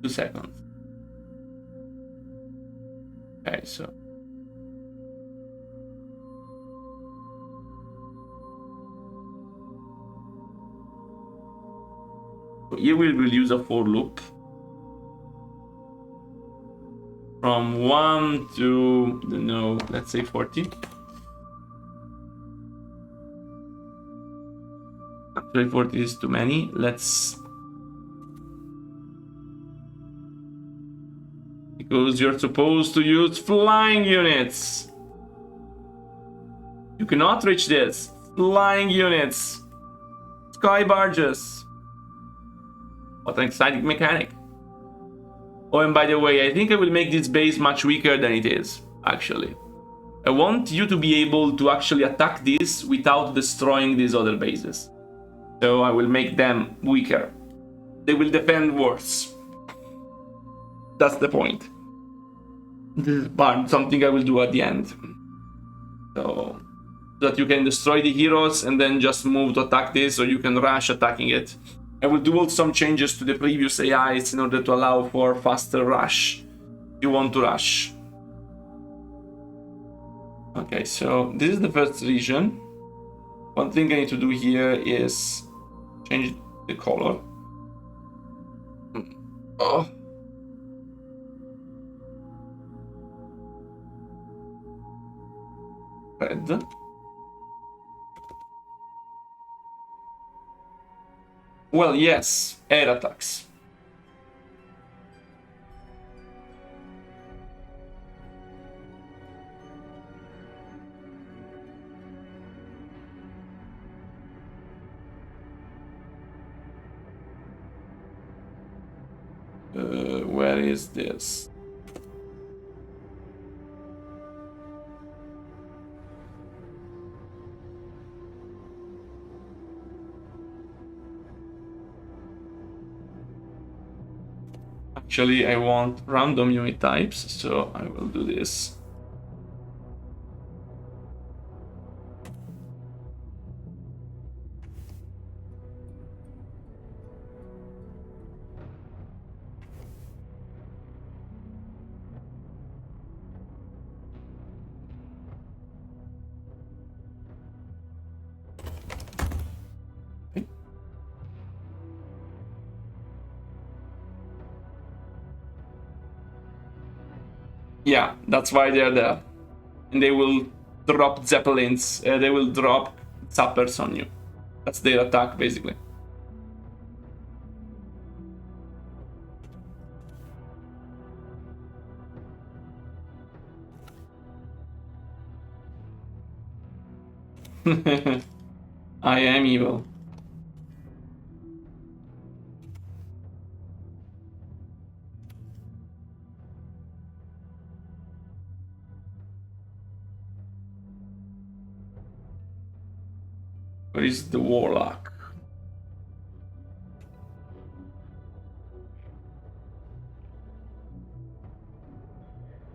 Speaker 1: 2 seconds. Okay, so here we will use a for loop from 1 to, no, let's say 40. Actually 40 is too many. Let's, because you're supposed to use flying units. You cannot reach this. Flying units. Sky barges. What an exciting mechanic. Oh, and by the way, I think I will make this base much weaker than it is, actually. I want you to be able to actually attack this without destroying these other bases. So I will make them weaker. They will defend worse. That's the point. This is part something I will do at the end. So that you can destroy the heroes and then just move to attack this, or you can rush attacking it. I will do some changes to the previous AIs in order to allow for faster rush. If you want to rush. Okay, so this is the first region. One thing I need to do here is change the color. Oh. Red. Well, yes, air attacks. Where is this? Actually, I want random unit types, so I will do this. Yeah, that's why they're there. And they will drop zeppelins, they will drop zappers on you. That's their attack, basically. I am evil. Where is the warlock?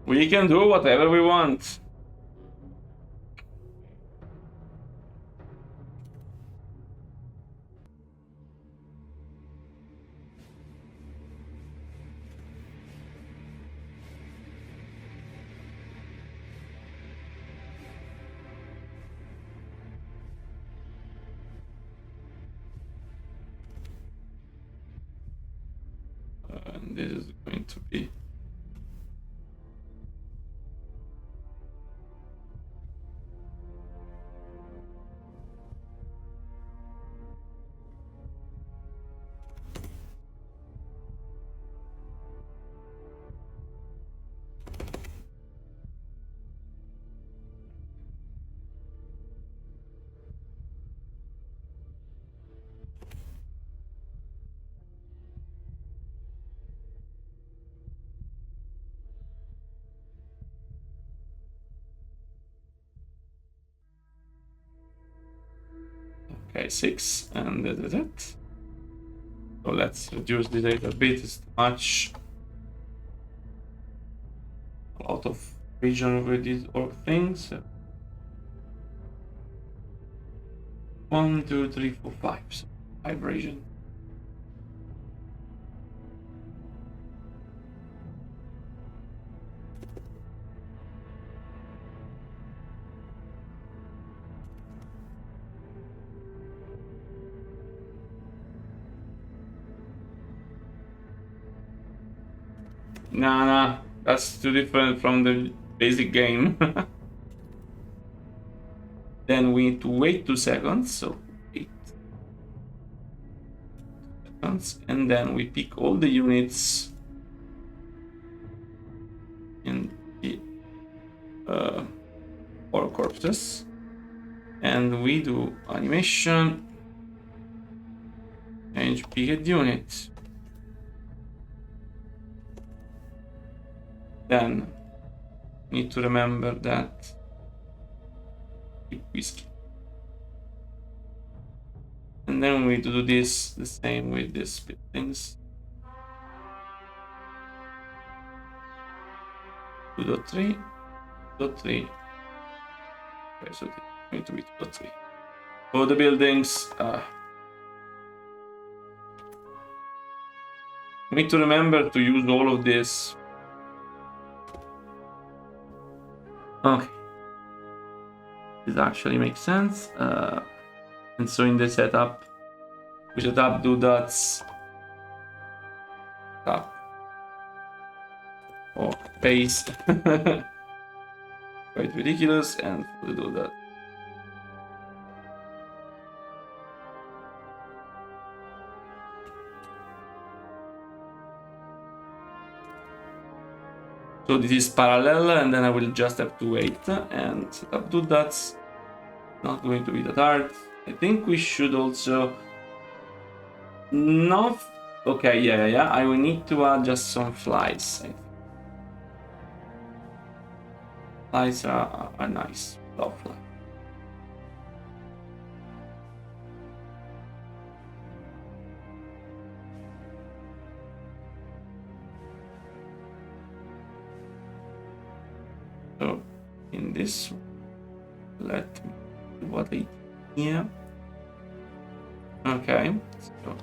Speaker 1: We can do whatever we want. And this is going to be okay, 6, and that is it. So let's reduce the data a bit. It's too much. A lot of region with these orc things. 1, 2, 3, 4, 5. So 5 regions. Nah, that's too different from the basic game. Then we need to wait 2 seconds, so 8 seconds, and then we pick all the units in the all corpses, and we do animation, change picked unit. Then need to remember that keep whiskey. And then we do this the same with these things. 2.3, 2.3. Okay, so it's going to be 2.3. For the buildings, need to remember to use all of this. Okay. This actually makes sense. And so in the setup, we set up do dots up or base. Quite ridiculous, and we do that. So this is parallel, and then I will just have to wait and set up do dots. Not going to be that hard. I think we should also not. Okay, yeah. I will need to add just some flies. Flies are nice. Love flies. So in this, let me do what I did here. Okay. So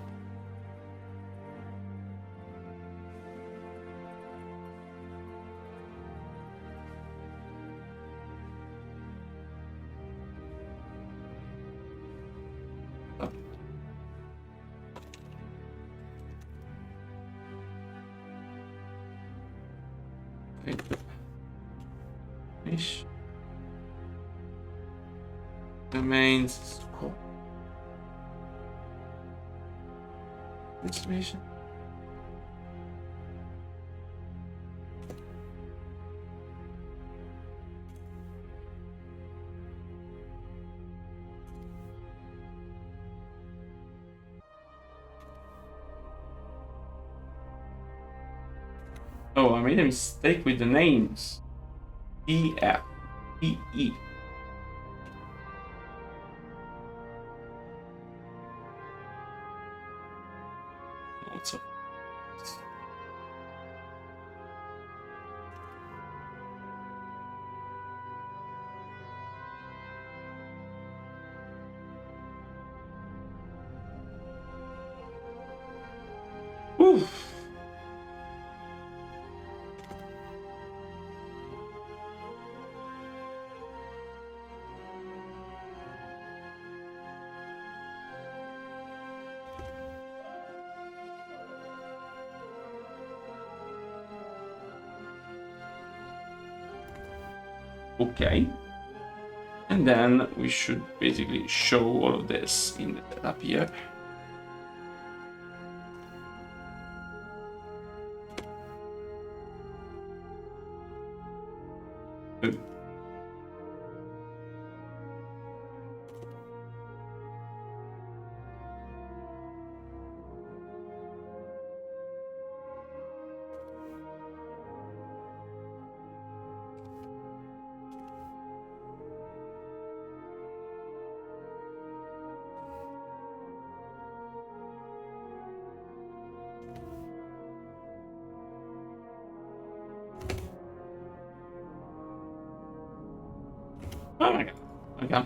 Speaker 1: finish remains scope installation. Oh, I made a mistake with the names. EF, EE. Also. Oof. Okay, and then we should basically show all of this in the setup here. Oh my god. Okay.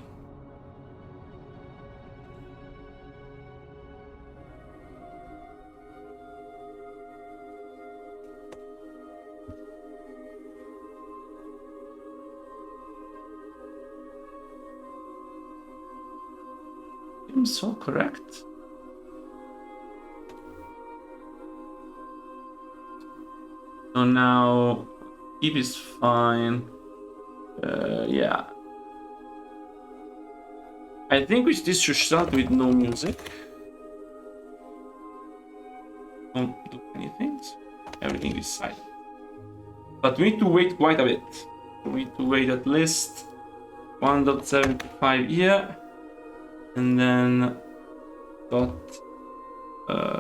Speaker 1: I'm so correct. So now keep is fine. Yeah. I think this should start with no music. Don't do anything. Everything is silent. But we need to wait quite a bit. We need to wait at least 1.75 here. And then dot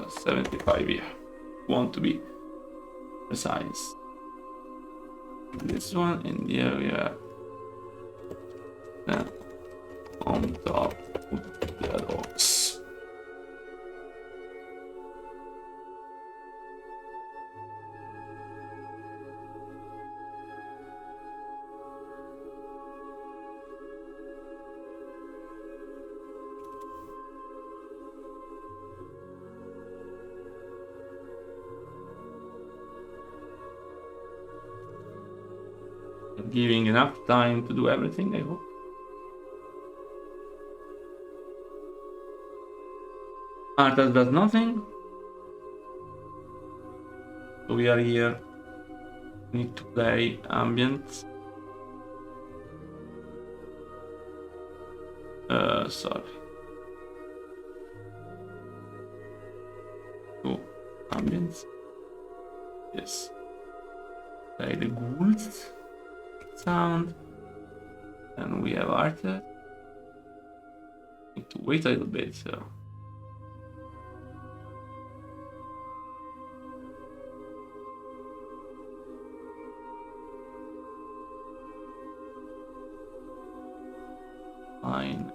Speaker 1: 75 here. Want to be precise. This one in the area. Then on top of the dogs. giving enough time to do everything, I hope. Arthas does nothing. So we are here. Need to play ambient. Sorry. Oh, ambient. Yes. Play the ghouls sound. And we have Arthas. Need to wait a little bit, so. Fine.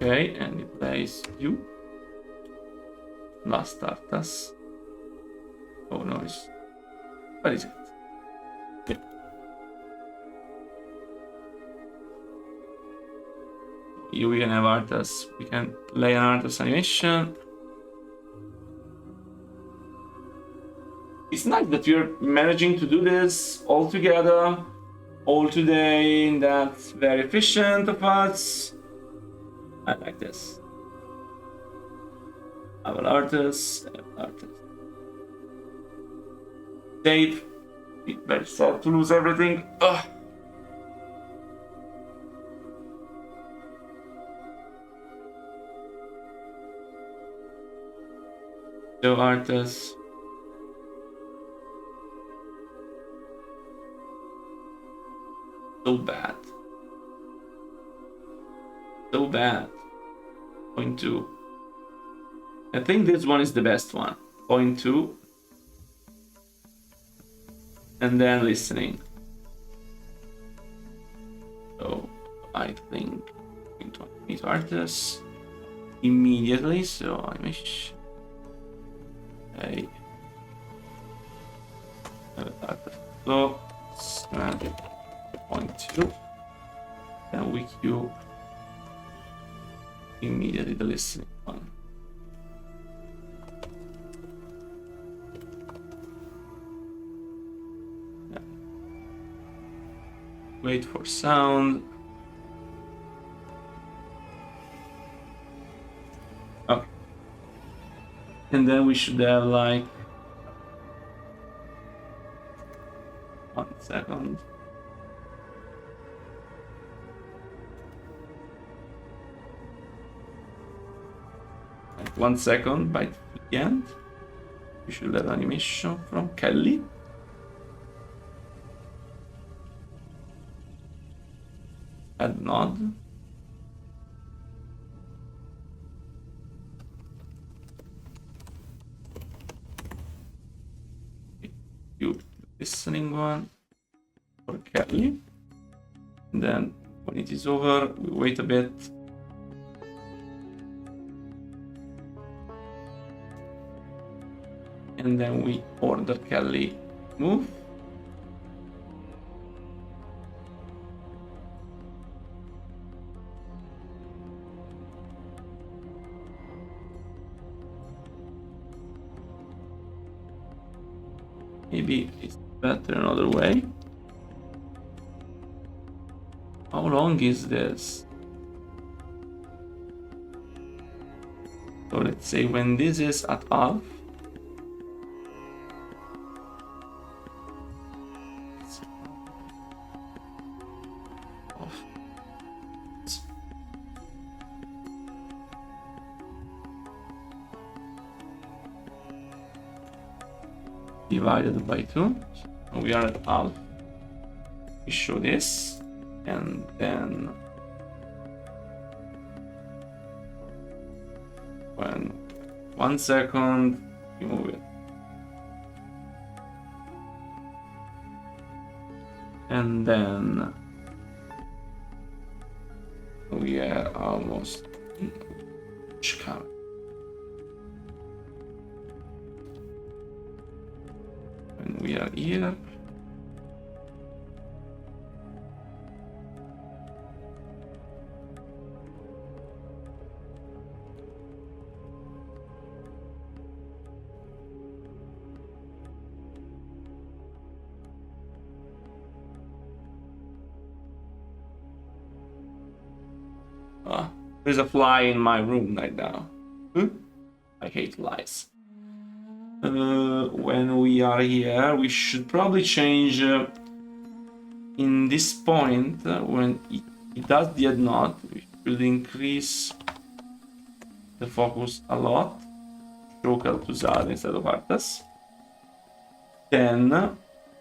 Speaker 1: Okay, and it plays you. Last Arthas. Oh no, what is it? Yeah. Here we can have Arthas. We can play an Arthas animation. It's nice that we're managing to do this all together, all today. That's very efficient of us. I like this. I will Arthas. Save. It's very sad to lose everything. Ugh. So Arthas. So bad. So bad. 0.2. I think this one is the best one. 0.2. And then listening. So I think I'm going to meet Arthas immediately. So I wish I have Arthas. So 0.2. Then we queue immediately the listening one. Yeah. Wait for sound. Okay. And then we should have like 1 second. Like 1 second by the end. We should have animation from Kelly. Add nod. You listening one for Kelly. And then when it is over, we wait a bit. And then we order Kelly move. Maybe it's better another way. How long is this? So let's say when this is at half. Divided by 2. So we are at half. We show this, and then when 1 second, you move it. And then we are almost coming. When we are here. There's a fly in my room right now. I hate flies. When we are here, we should probably change in this point when it does the add node. We should increase the focus a lot. Show Kel'Thuzad instead of Arthas. Then,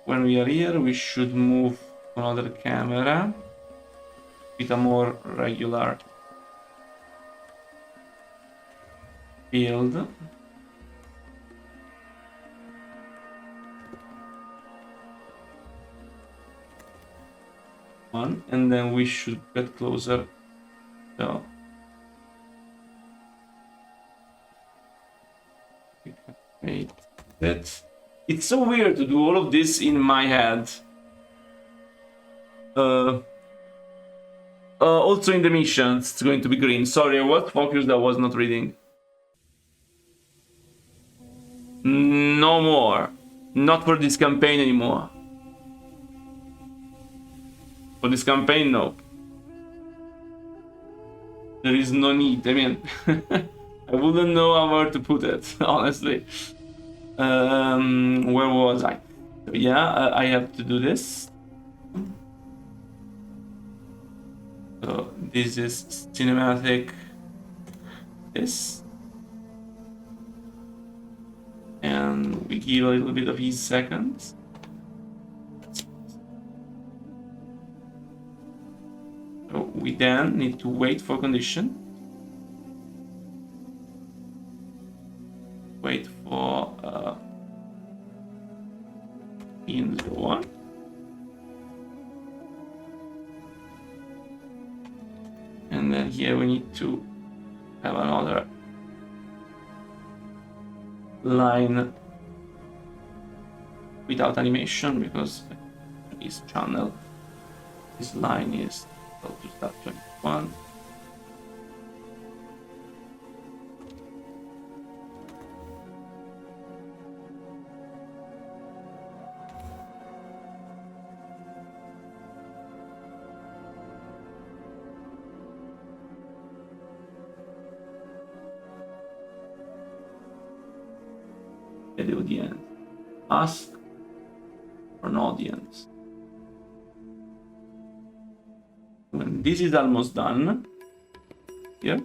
Speaker 1: when we are here, we should move another camera with a more regular field. One, and then we should get closer. So wait, it's so weird to do all of this in my head. Also in the missions, it's going to be green. Sorry, I was focused, I was not reading. No more. Not for this campaign anymore. For this campaign, no. There is no need. I mean, I wouldn't know where to put it, honestly. Where was I? Yeah, I have to do this. So this is cinematic. This. And we give a little bit of each seconds. So we then need to wait for condition. Wait for in 01. And then here we need to have another line without animation because this channel, this line is equal to start 21. The audience. Ask for an audience. When this is almost done, here,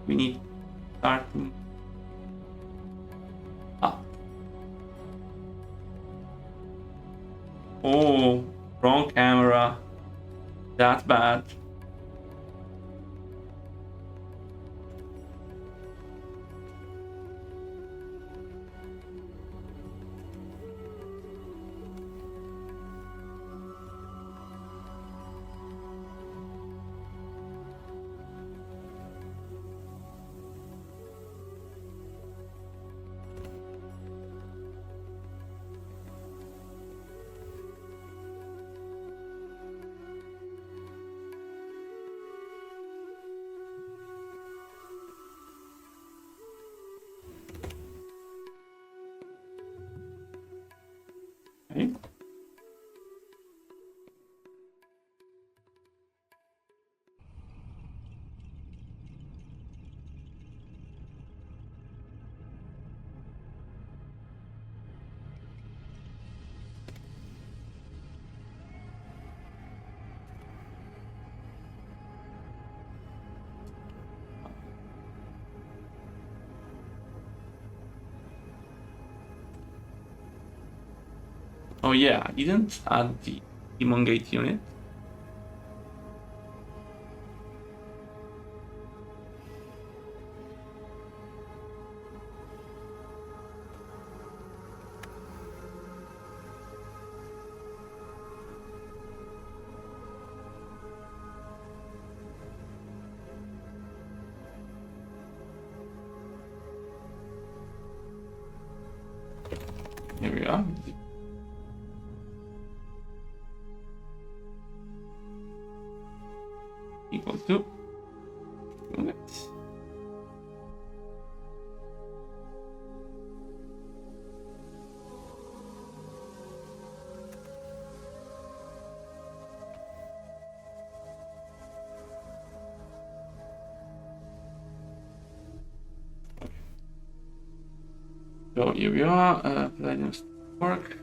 Speaker 1: we need to start up. Oh, wrong camera. That's bad. Okay. Oh yeah, I didn't add the Demon Gate unit. Here we are. Equal to unit. So here we are, Palladium's work.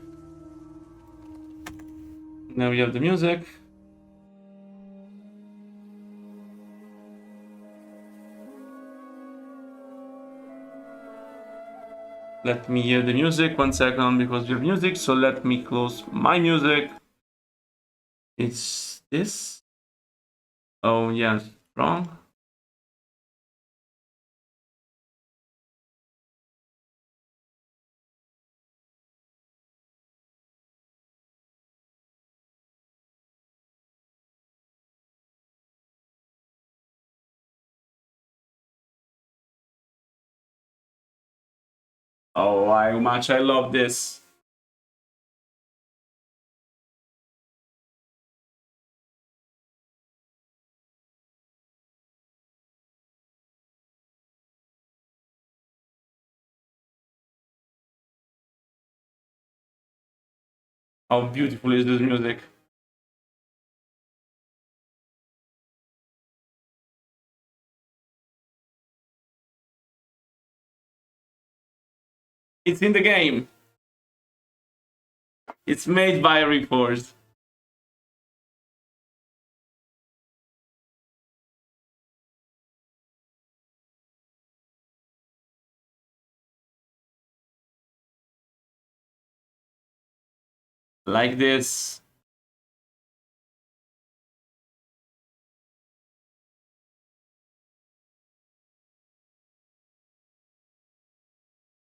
Speaker 1: Now we have the music. Let me hear the music, 1 second, because we have music, so let me close my music. It's this. Oh yes, wrong. Oh, how much I love this. How beautiful is this music? It's in the game. It's made by Re-Reforged. Like this.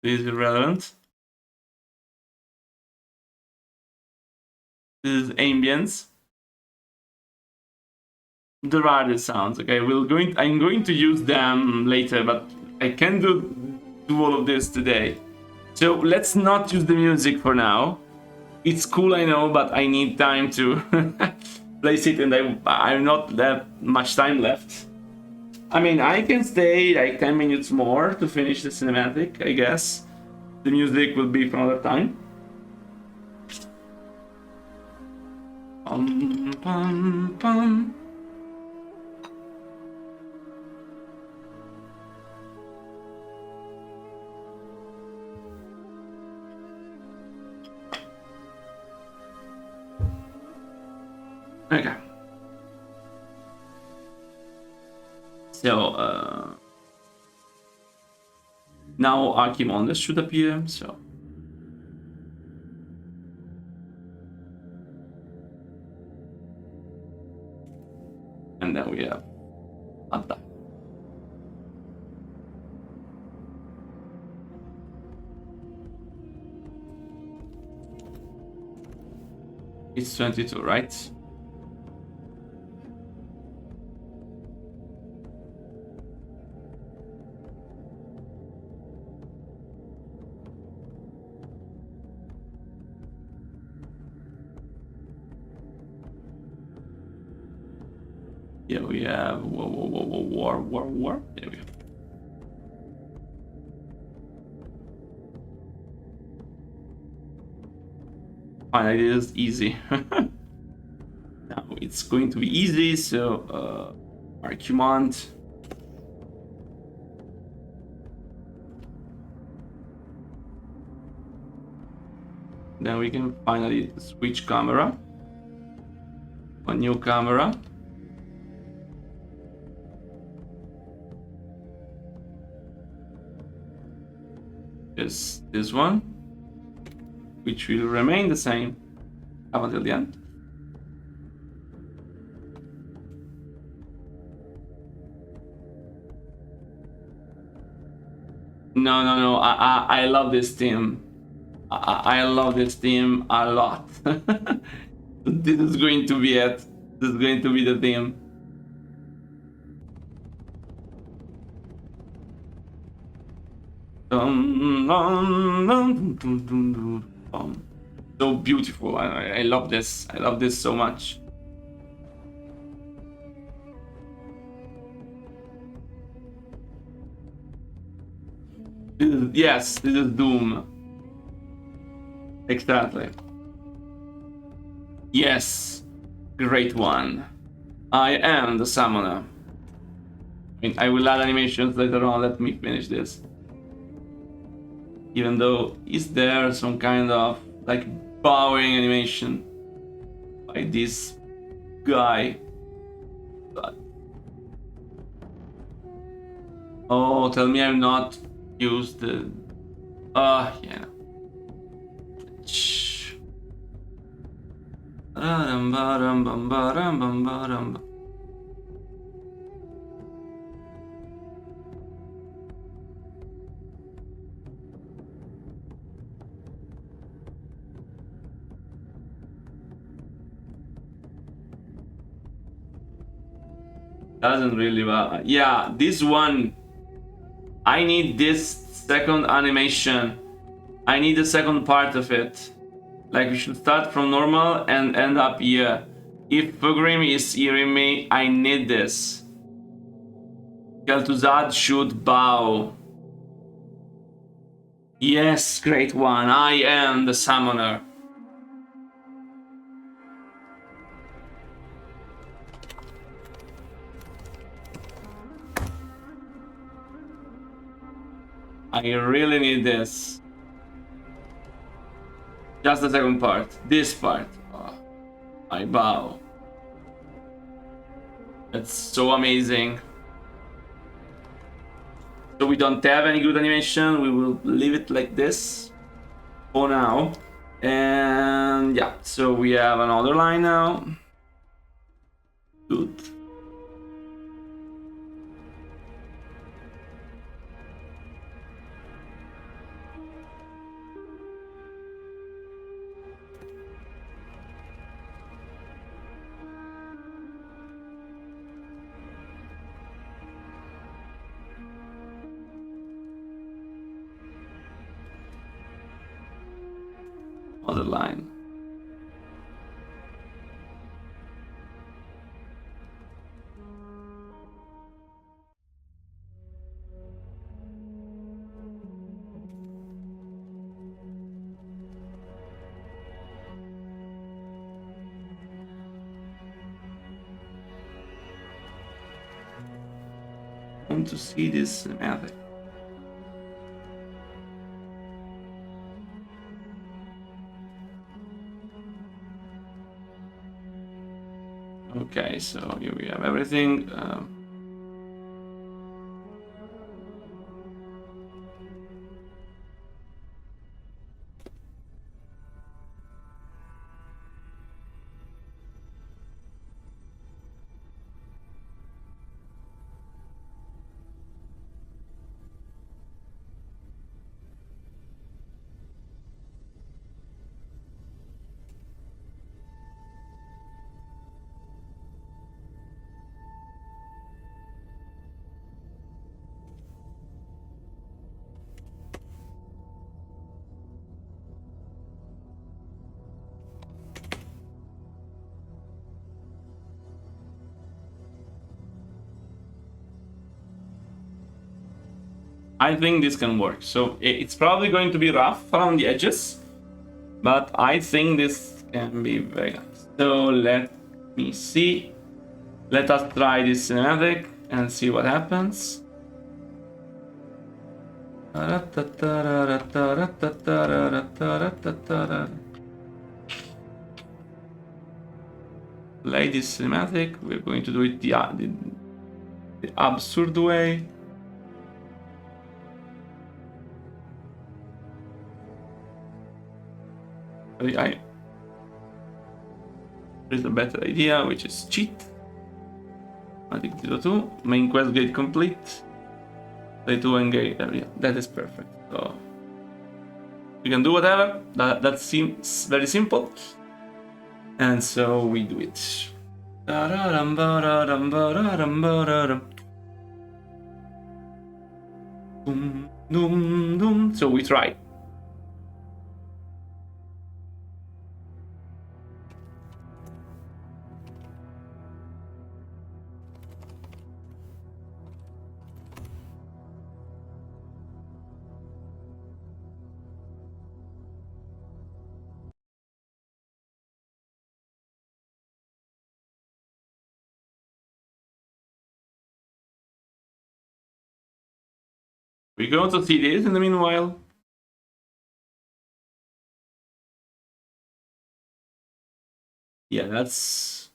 Speaker 1: This is irrelevant. This is ambience. There are the sounds. Okay, I'm going to use them later, but I can't do all of this today. So let's not use the music for now. It's cool, I know, but I need time to place it, and I'm not that much time left. I mean, I can stay like 10 minutes more to finish the cinematic, I guess. The music will be for another time. Pum, pum, pum. Okay. So, now Archimondes should appear, so. And then we have Atta. It's 22, right? Yeah, we have war. There we go. Finally, it is easy. Now it's going to be easy, so Archimond. Then we can finally switch camera. A new camera. Is this one, which will remain the same. up until the end. No. I love this team. I love this team a lot. This is going to be it. This is going to be the theme. So beautiful. I love this. I love this so much. Yes, this is Doom. Exactly. Yes. Great one. I am the summoner. I will add animations later on. Let me finish this. Even though, is there some kind of like bowing animation by this guy? But... oh, tell me I'm not used the... yeah. Doesn't really... yeah, this one... I need this second animation. I need the second part of it. Like, we should start from normal and end up here. If Fugrim is hearing me, I need this. Kel'Thuzad should bow. Yes, great one. I am the summoner. I really need this. Just the second part. This part. Oh, I bow. That's so amazing. So we don't have any good animation. We will leave it like this for now. And yeah, so we have another line now. Good. Other line. I want to see this cinematic. Okay, so here we have everything. I think this can work. So it's probably going to be rough around the edges, but I think this can be very nice. So let me see. Let us try this cinematic and see what happens. Play this cinematic. We're going to do it the absurd way. There's a better idea, which is cheat. Magic 02. Main quest gate complete. Play 2 engage. Yeah, that is perfect. So you can do whatever. That seems very simple. And so we do it. So we try. We're going to see this in the meanwhile. Yeah, that's...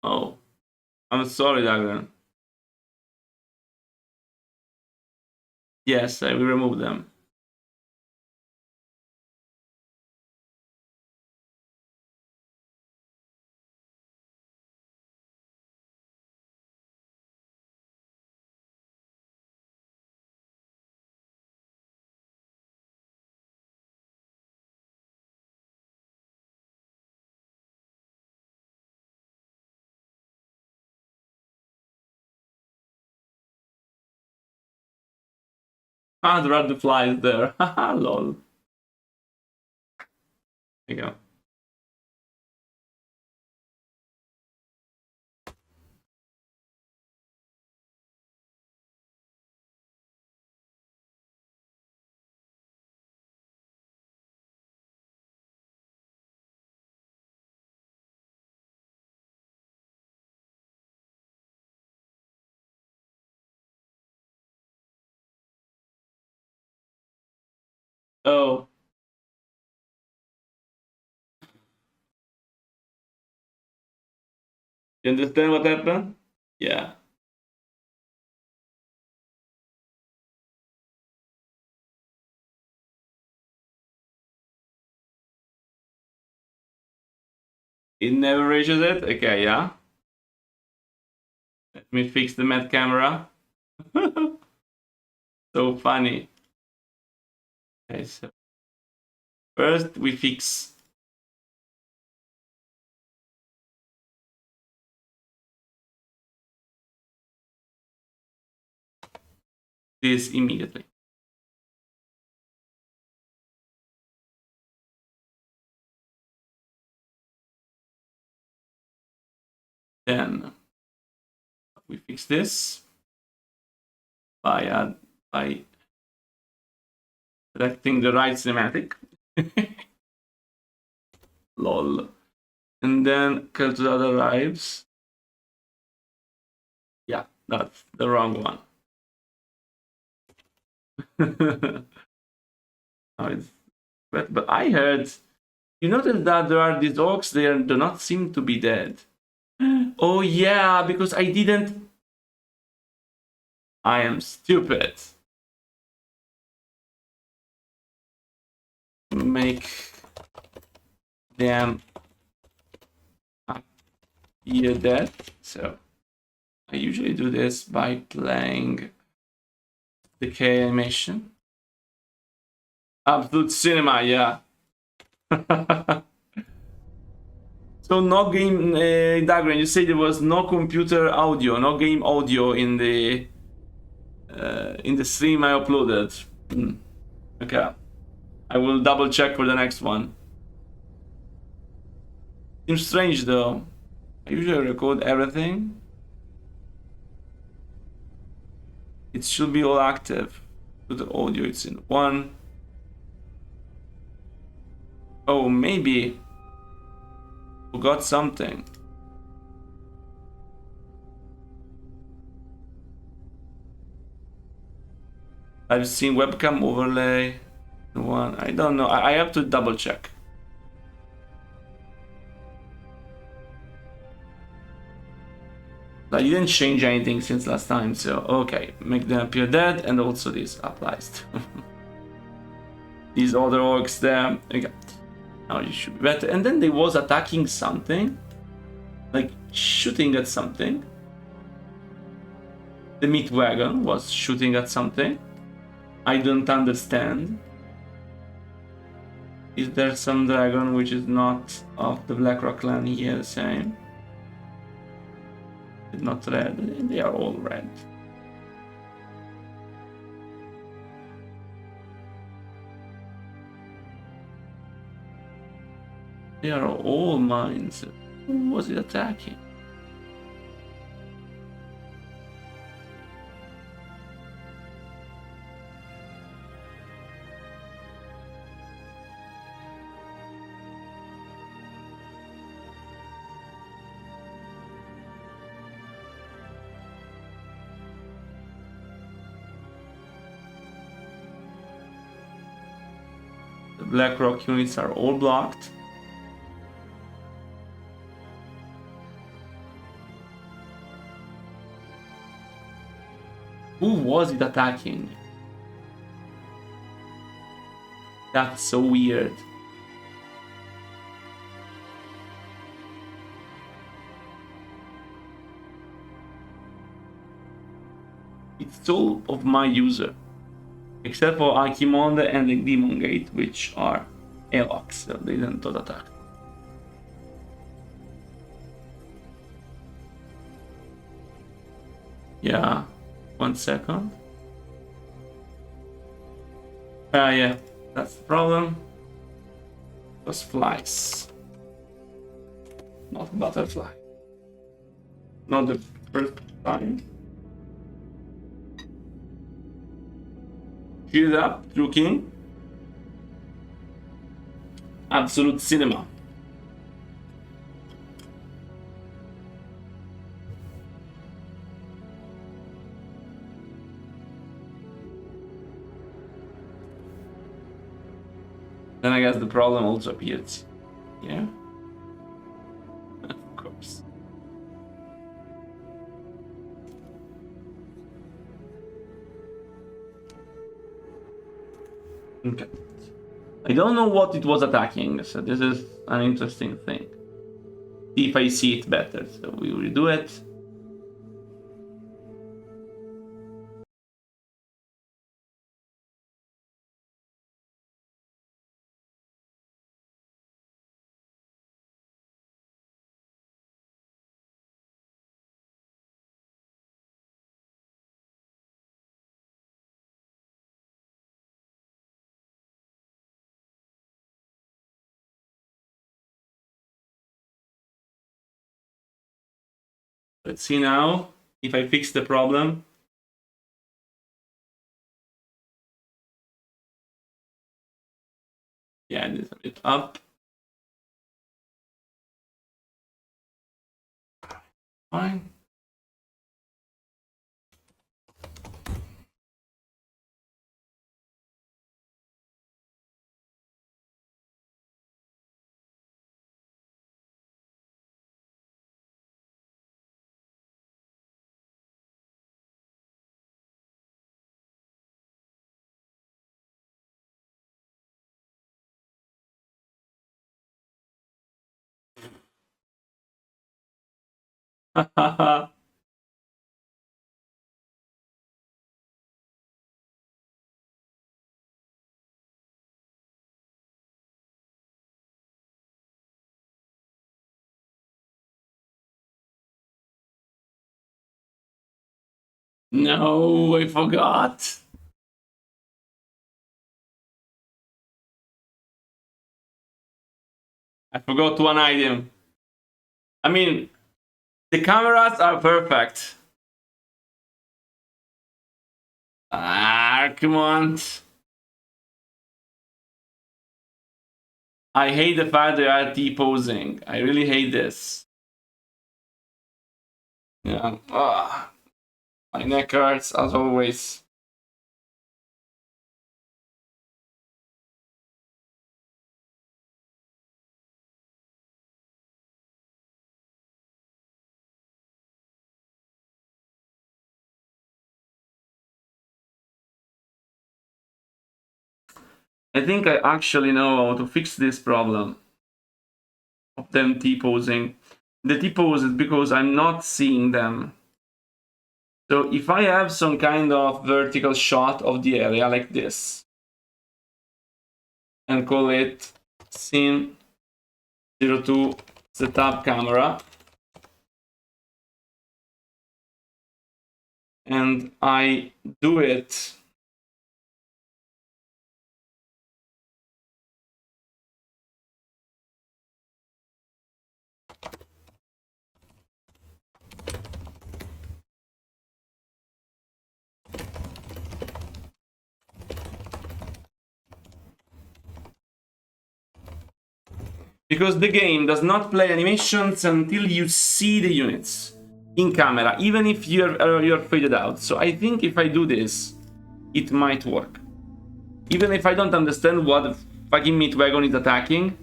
Speaker 1: Oh, I'm sorry, Dagger. Yes, I will remove them. Ah, there are the flies there. Haha, lol. There you go. Oh. You understand what happened? Yeah. It never reaches it? Okay, yeah. Let me fix the mad camera. So funny. Okay, so first we fix this immediately. Then we fix this by selecting the right cinematic. Lol. And then Kel'Thuzad arrives. Yeah, that's the wrong one. But I heard, you notice that there are these orcs there do not seem to be dead. Oh yeah, because I didn't. I am stupid. Make them appear dead. So I usually do this by playing decay animation. Absolute cinema, yeah. So no game, Dagran, you said there was no computer audio, no game audio in the stream I uploaded. Okay, I will double check for the next one. Seems strange though. I usually record everything. It should be all active. To the audio, it's in one. Oh, maybe forgot something. I've seen webcam overlay. One, I don't know. I have to double check. I didn't change anything since last time, so okay, make them appear dead, and also this applies to these other orcs there. Okay, now you should be better. And then they was attacking something, like shooting at something. The meat wagon was shooting at something. I don't understand. Is there some dragon which is not of the Blackrock clan here the same? It's not red. They are all red. They are all mines. Who was it attacking? The Blackrock units are all blocked. Who was it attacking? That's so weird. It's all of my user. Except for Archimonde and the Demon Gate, which are Elox, so they didn't attack. Yeah, 1 second. Yeah, that's the problem. Those flies. Not butterfly. Not the first time. Shield up, looking. Absolute cinema. Then I guess the problem also appears. Yeah. Of course. Okay. I don't know what it was attacking, so this is an interesting thing. See if I see it better, so we will redo it. Let's see now if I fix the problem. Yeah, it is a bit up. Fine. No, I forgot. I forgot one item. I mean, the cameras are perfect. Ah, come on. I hate the fact they are T-posing. I really hate this. Yeah. My neck hurts as always. I think I actually know how to fix this problem of them T-posing. The T-pose is because I'm not seeing them. So if I have some kind of vertical shot of the area like this, and call it scene 02 setup camera, and I do it because the game does not play animations until you see the units in camera, even if you're faded out. So I think if I do this, it might work. Even if I don't understand what the fucking meat wagon is attacking,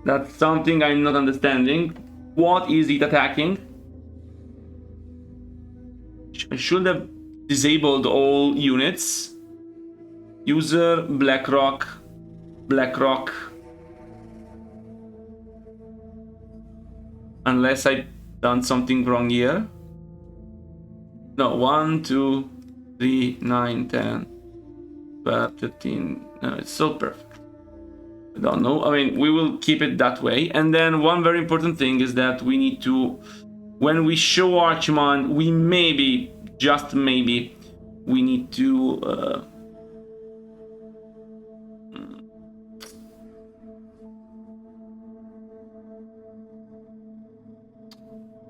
Speaker 1: that's something I'm not understanding. What is it attacking? I should have disabled all units. User BlackRock. Unless I done something wrong here. No, 1, 2, 3, 9, 10, 12, 13. No, it's so perfect. I don't know. I mean, we will keep it that way. And then one very important thing is that we need to, when we show Archimon, we maybe, just maybe, we need to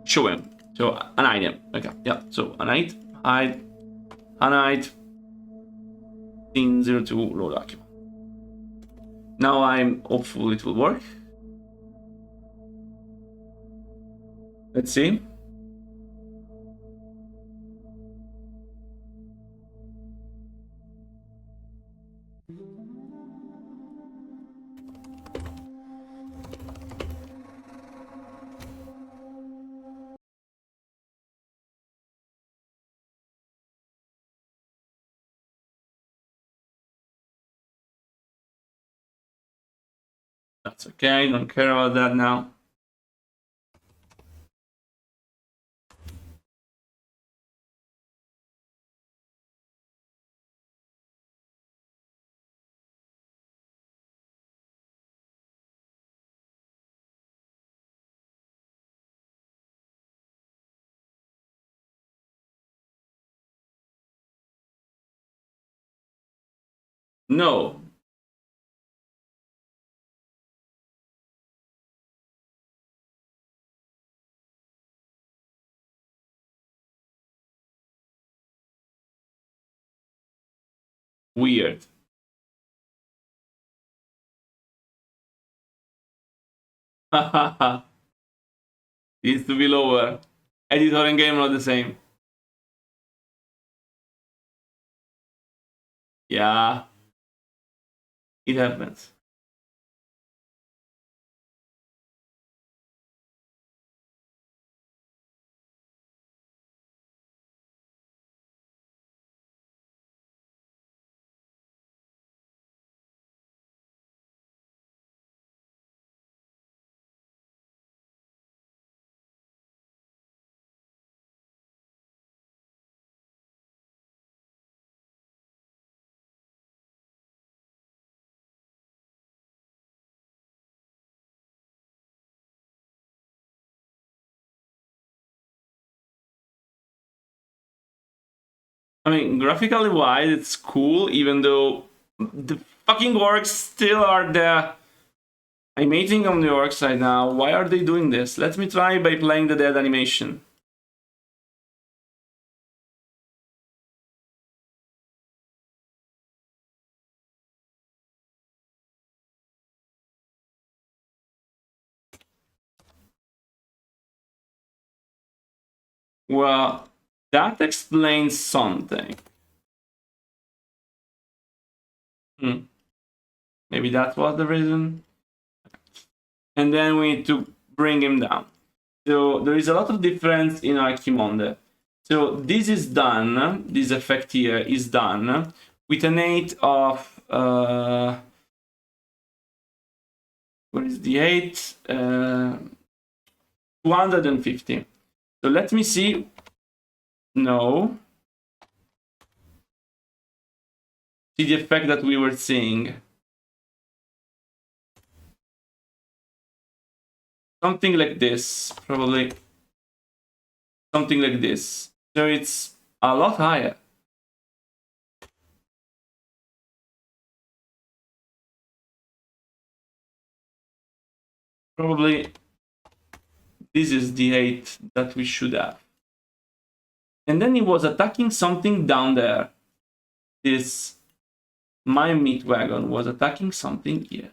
Speaker 1: show him. So an item. Okay, yeah. So an hide, scene 02 load Archimon. Now I'm hopeful it will work. Let's see. That's okay, don't care about that now. No. Weird. Needs to be lower. Editor and game are not the same. Yeah. It happens. I mean, graphically wise, it's cool, even though the fucking orcs still are the animating on the orc side now. Why are they doing this? Let me try by playing the dead animation. Well, that explains something. Maybe that was the reason. And then we need to bring him down. So there is a lot of difference in Archimonde. So this is done, this effect here is done with an 8 of What is the 8? 250. So let me see. No. See the effect that we were seeing. Something like this, probably. Something like this. So it's a lot higher. Probably this is the 8 that we should have. And then he was attacking something down there. This my meat wagon was attacking something here.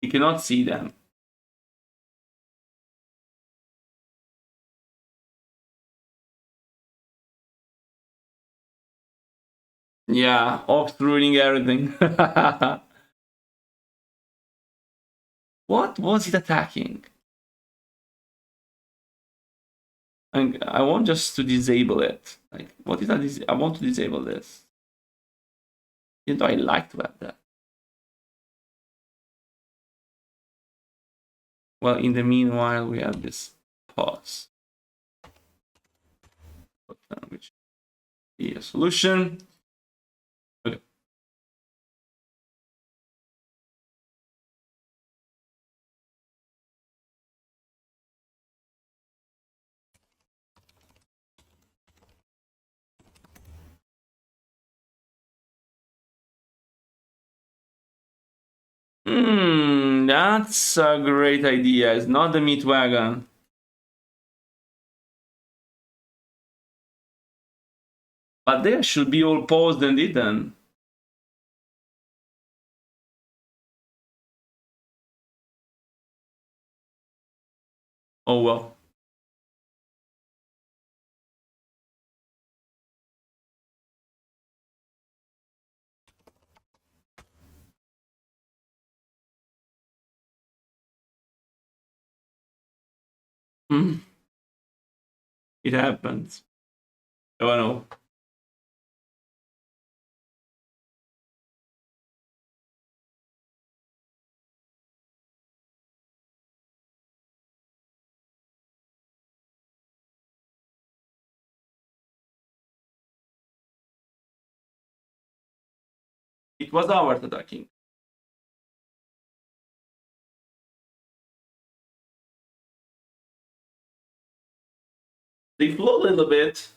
Speaker 1: You cannot see them. Yeah, Ox ruining everything. What was it attacking? And I want just to disable it. Like, what is that? I want to disable this. Even though I like to have that. Well, in the meanwhile, we have this pause. Which is a solution. Okay. That's a great idea. It's not the meat wagon. But they should be all paused and hidden. Oh well. It happens. Oh no. It was ours attacking. They flew a little bit.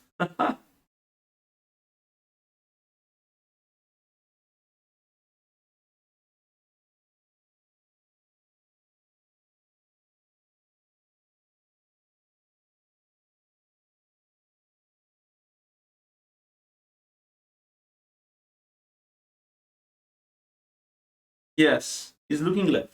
Speaker 1: Yes, he's looking left.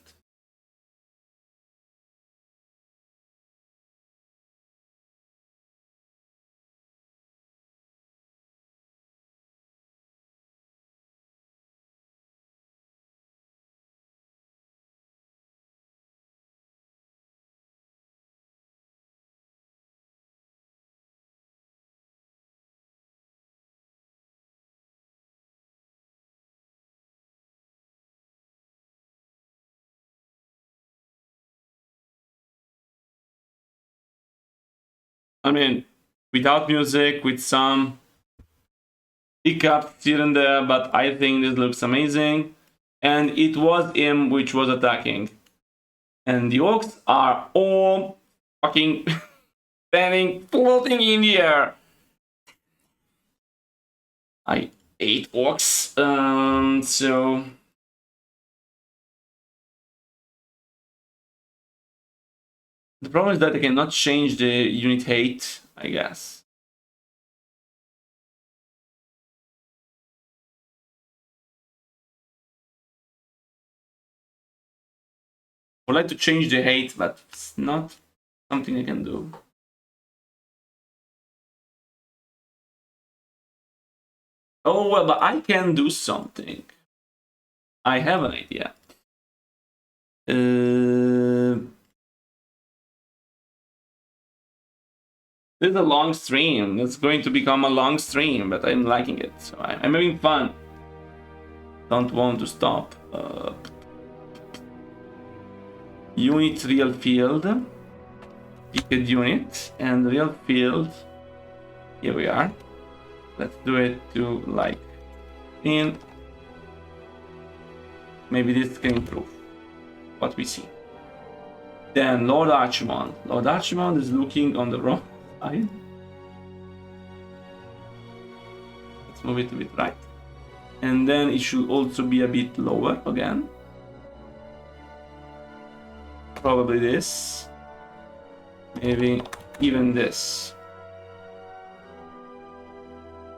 Speaker 1: I mean, without music, with some hiccups here and there, but I think this looks amazing. And it was him which was attacking. And the orcs are all fucking standing, floating in the air. I hate orcs. So the problem is that I cannot change the unit height, I guess. I would like to change the height, but it's not something I can do. Oh, well, but I can do something. I have an idea. This is a long stream. It's going to become a long stream, but I'm liking it. So I'm having fun. Don't want to stop. Unit real field. Pick a unit and real field. Here we are. Let's do it to like in. Maybe this can improve what we see. Then Lord Archimond. Lord Archimond is looking on the wrong side. Let's move it a bit right. And then it should also be a bit lower again. Probably this. Maybe even this.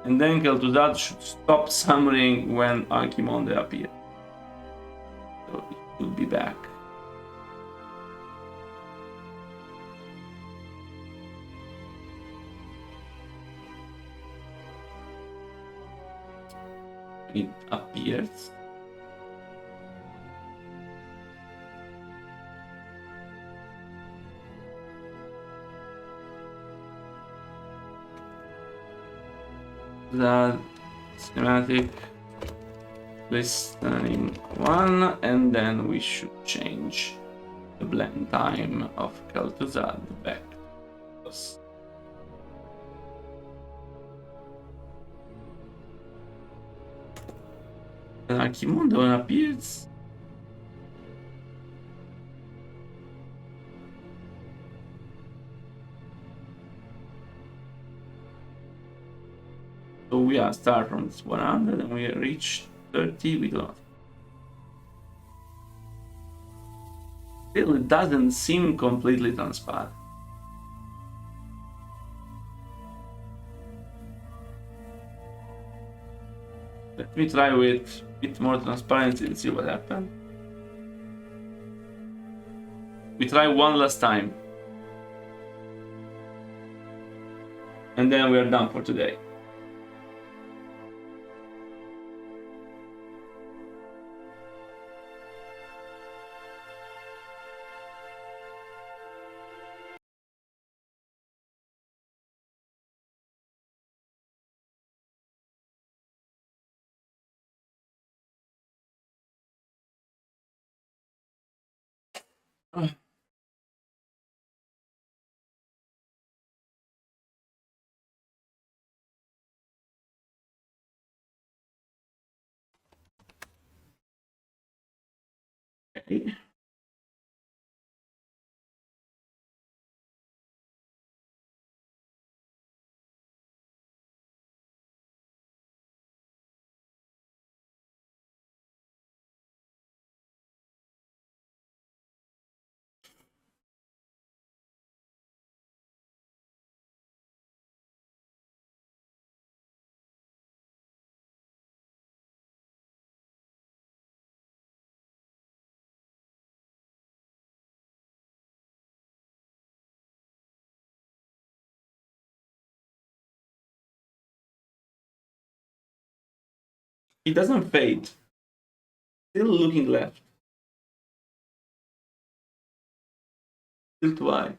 Speaker 1: And then Kel'Thuzad should stop summoning when Archimonde appears. So it should be back. It appears. That schematic listening 1, and then we should change the blend time of Kel'Thuzad back. Archimonde appears. So we are start from 100 and we reach 30 we don't. Still, it doesn't seem completely transparent. Let me try with a bit more transparency and see what happens. We try one last time. And then we are done for today. Okay. It doesn't fade. Still looking left. Still too high.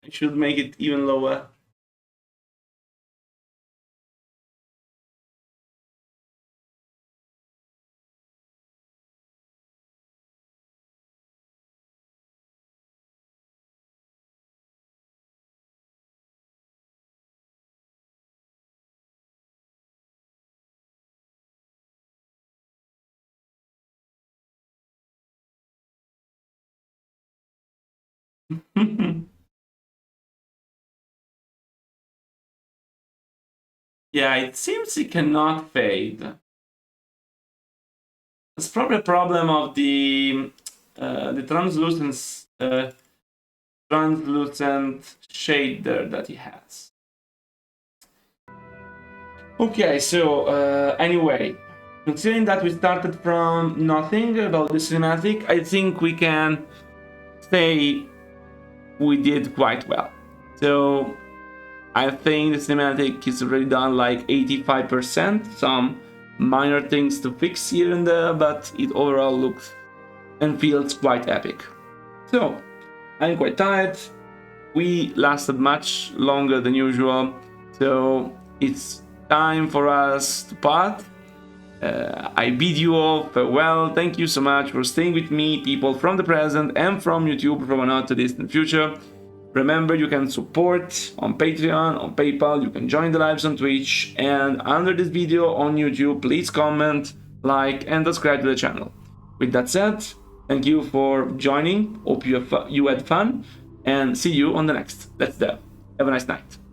Speaker 1: I should make it even lower. Yeah, it seems it cannot fade. It's probably a problem of the translucent shader that he has. Okay, so anyway, considering that we started from nothing about the cinematic, I think we can say we did quite well. So I think the cinematic is already done like 85%. Some minor things to fix here and there, but it overall looks and feels quite epic. So I'm quite tired. We lasted much longer than usual, so it's time for us to part. I bid you all farewell. Thank you so much for staying with me, people from the present and from YouTube from a not too distant future. Remember, you can support on Patreon, on PayPal, you can join the lives on Twitch, and under this video on YouTube, please comment, like, and subscribe to the channel. With that said, thank you for joining. Hope you had fun, and see you on the next Let's Dev. Have a nice night.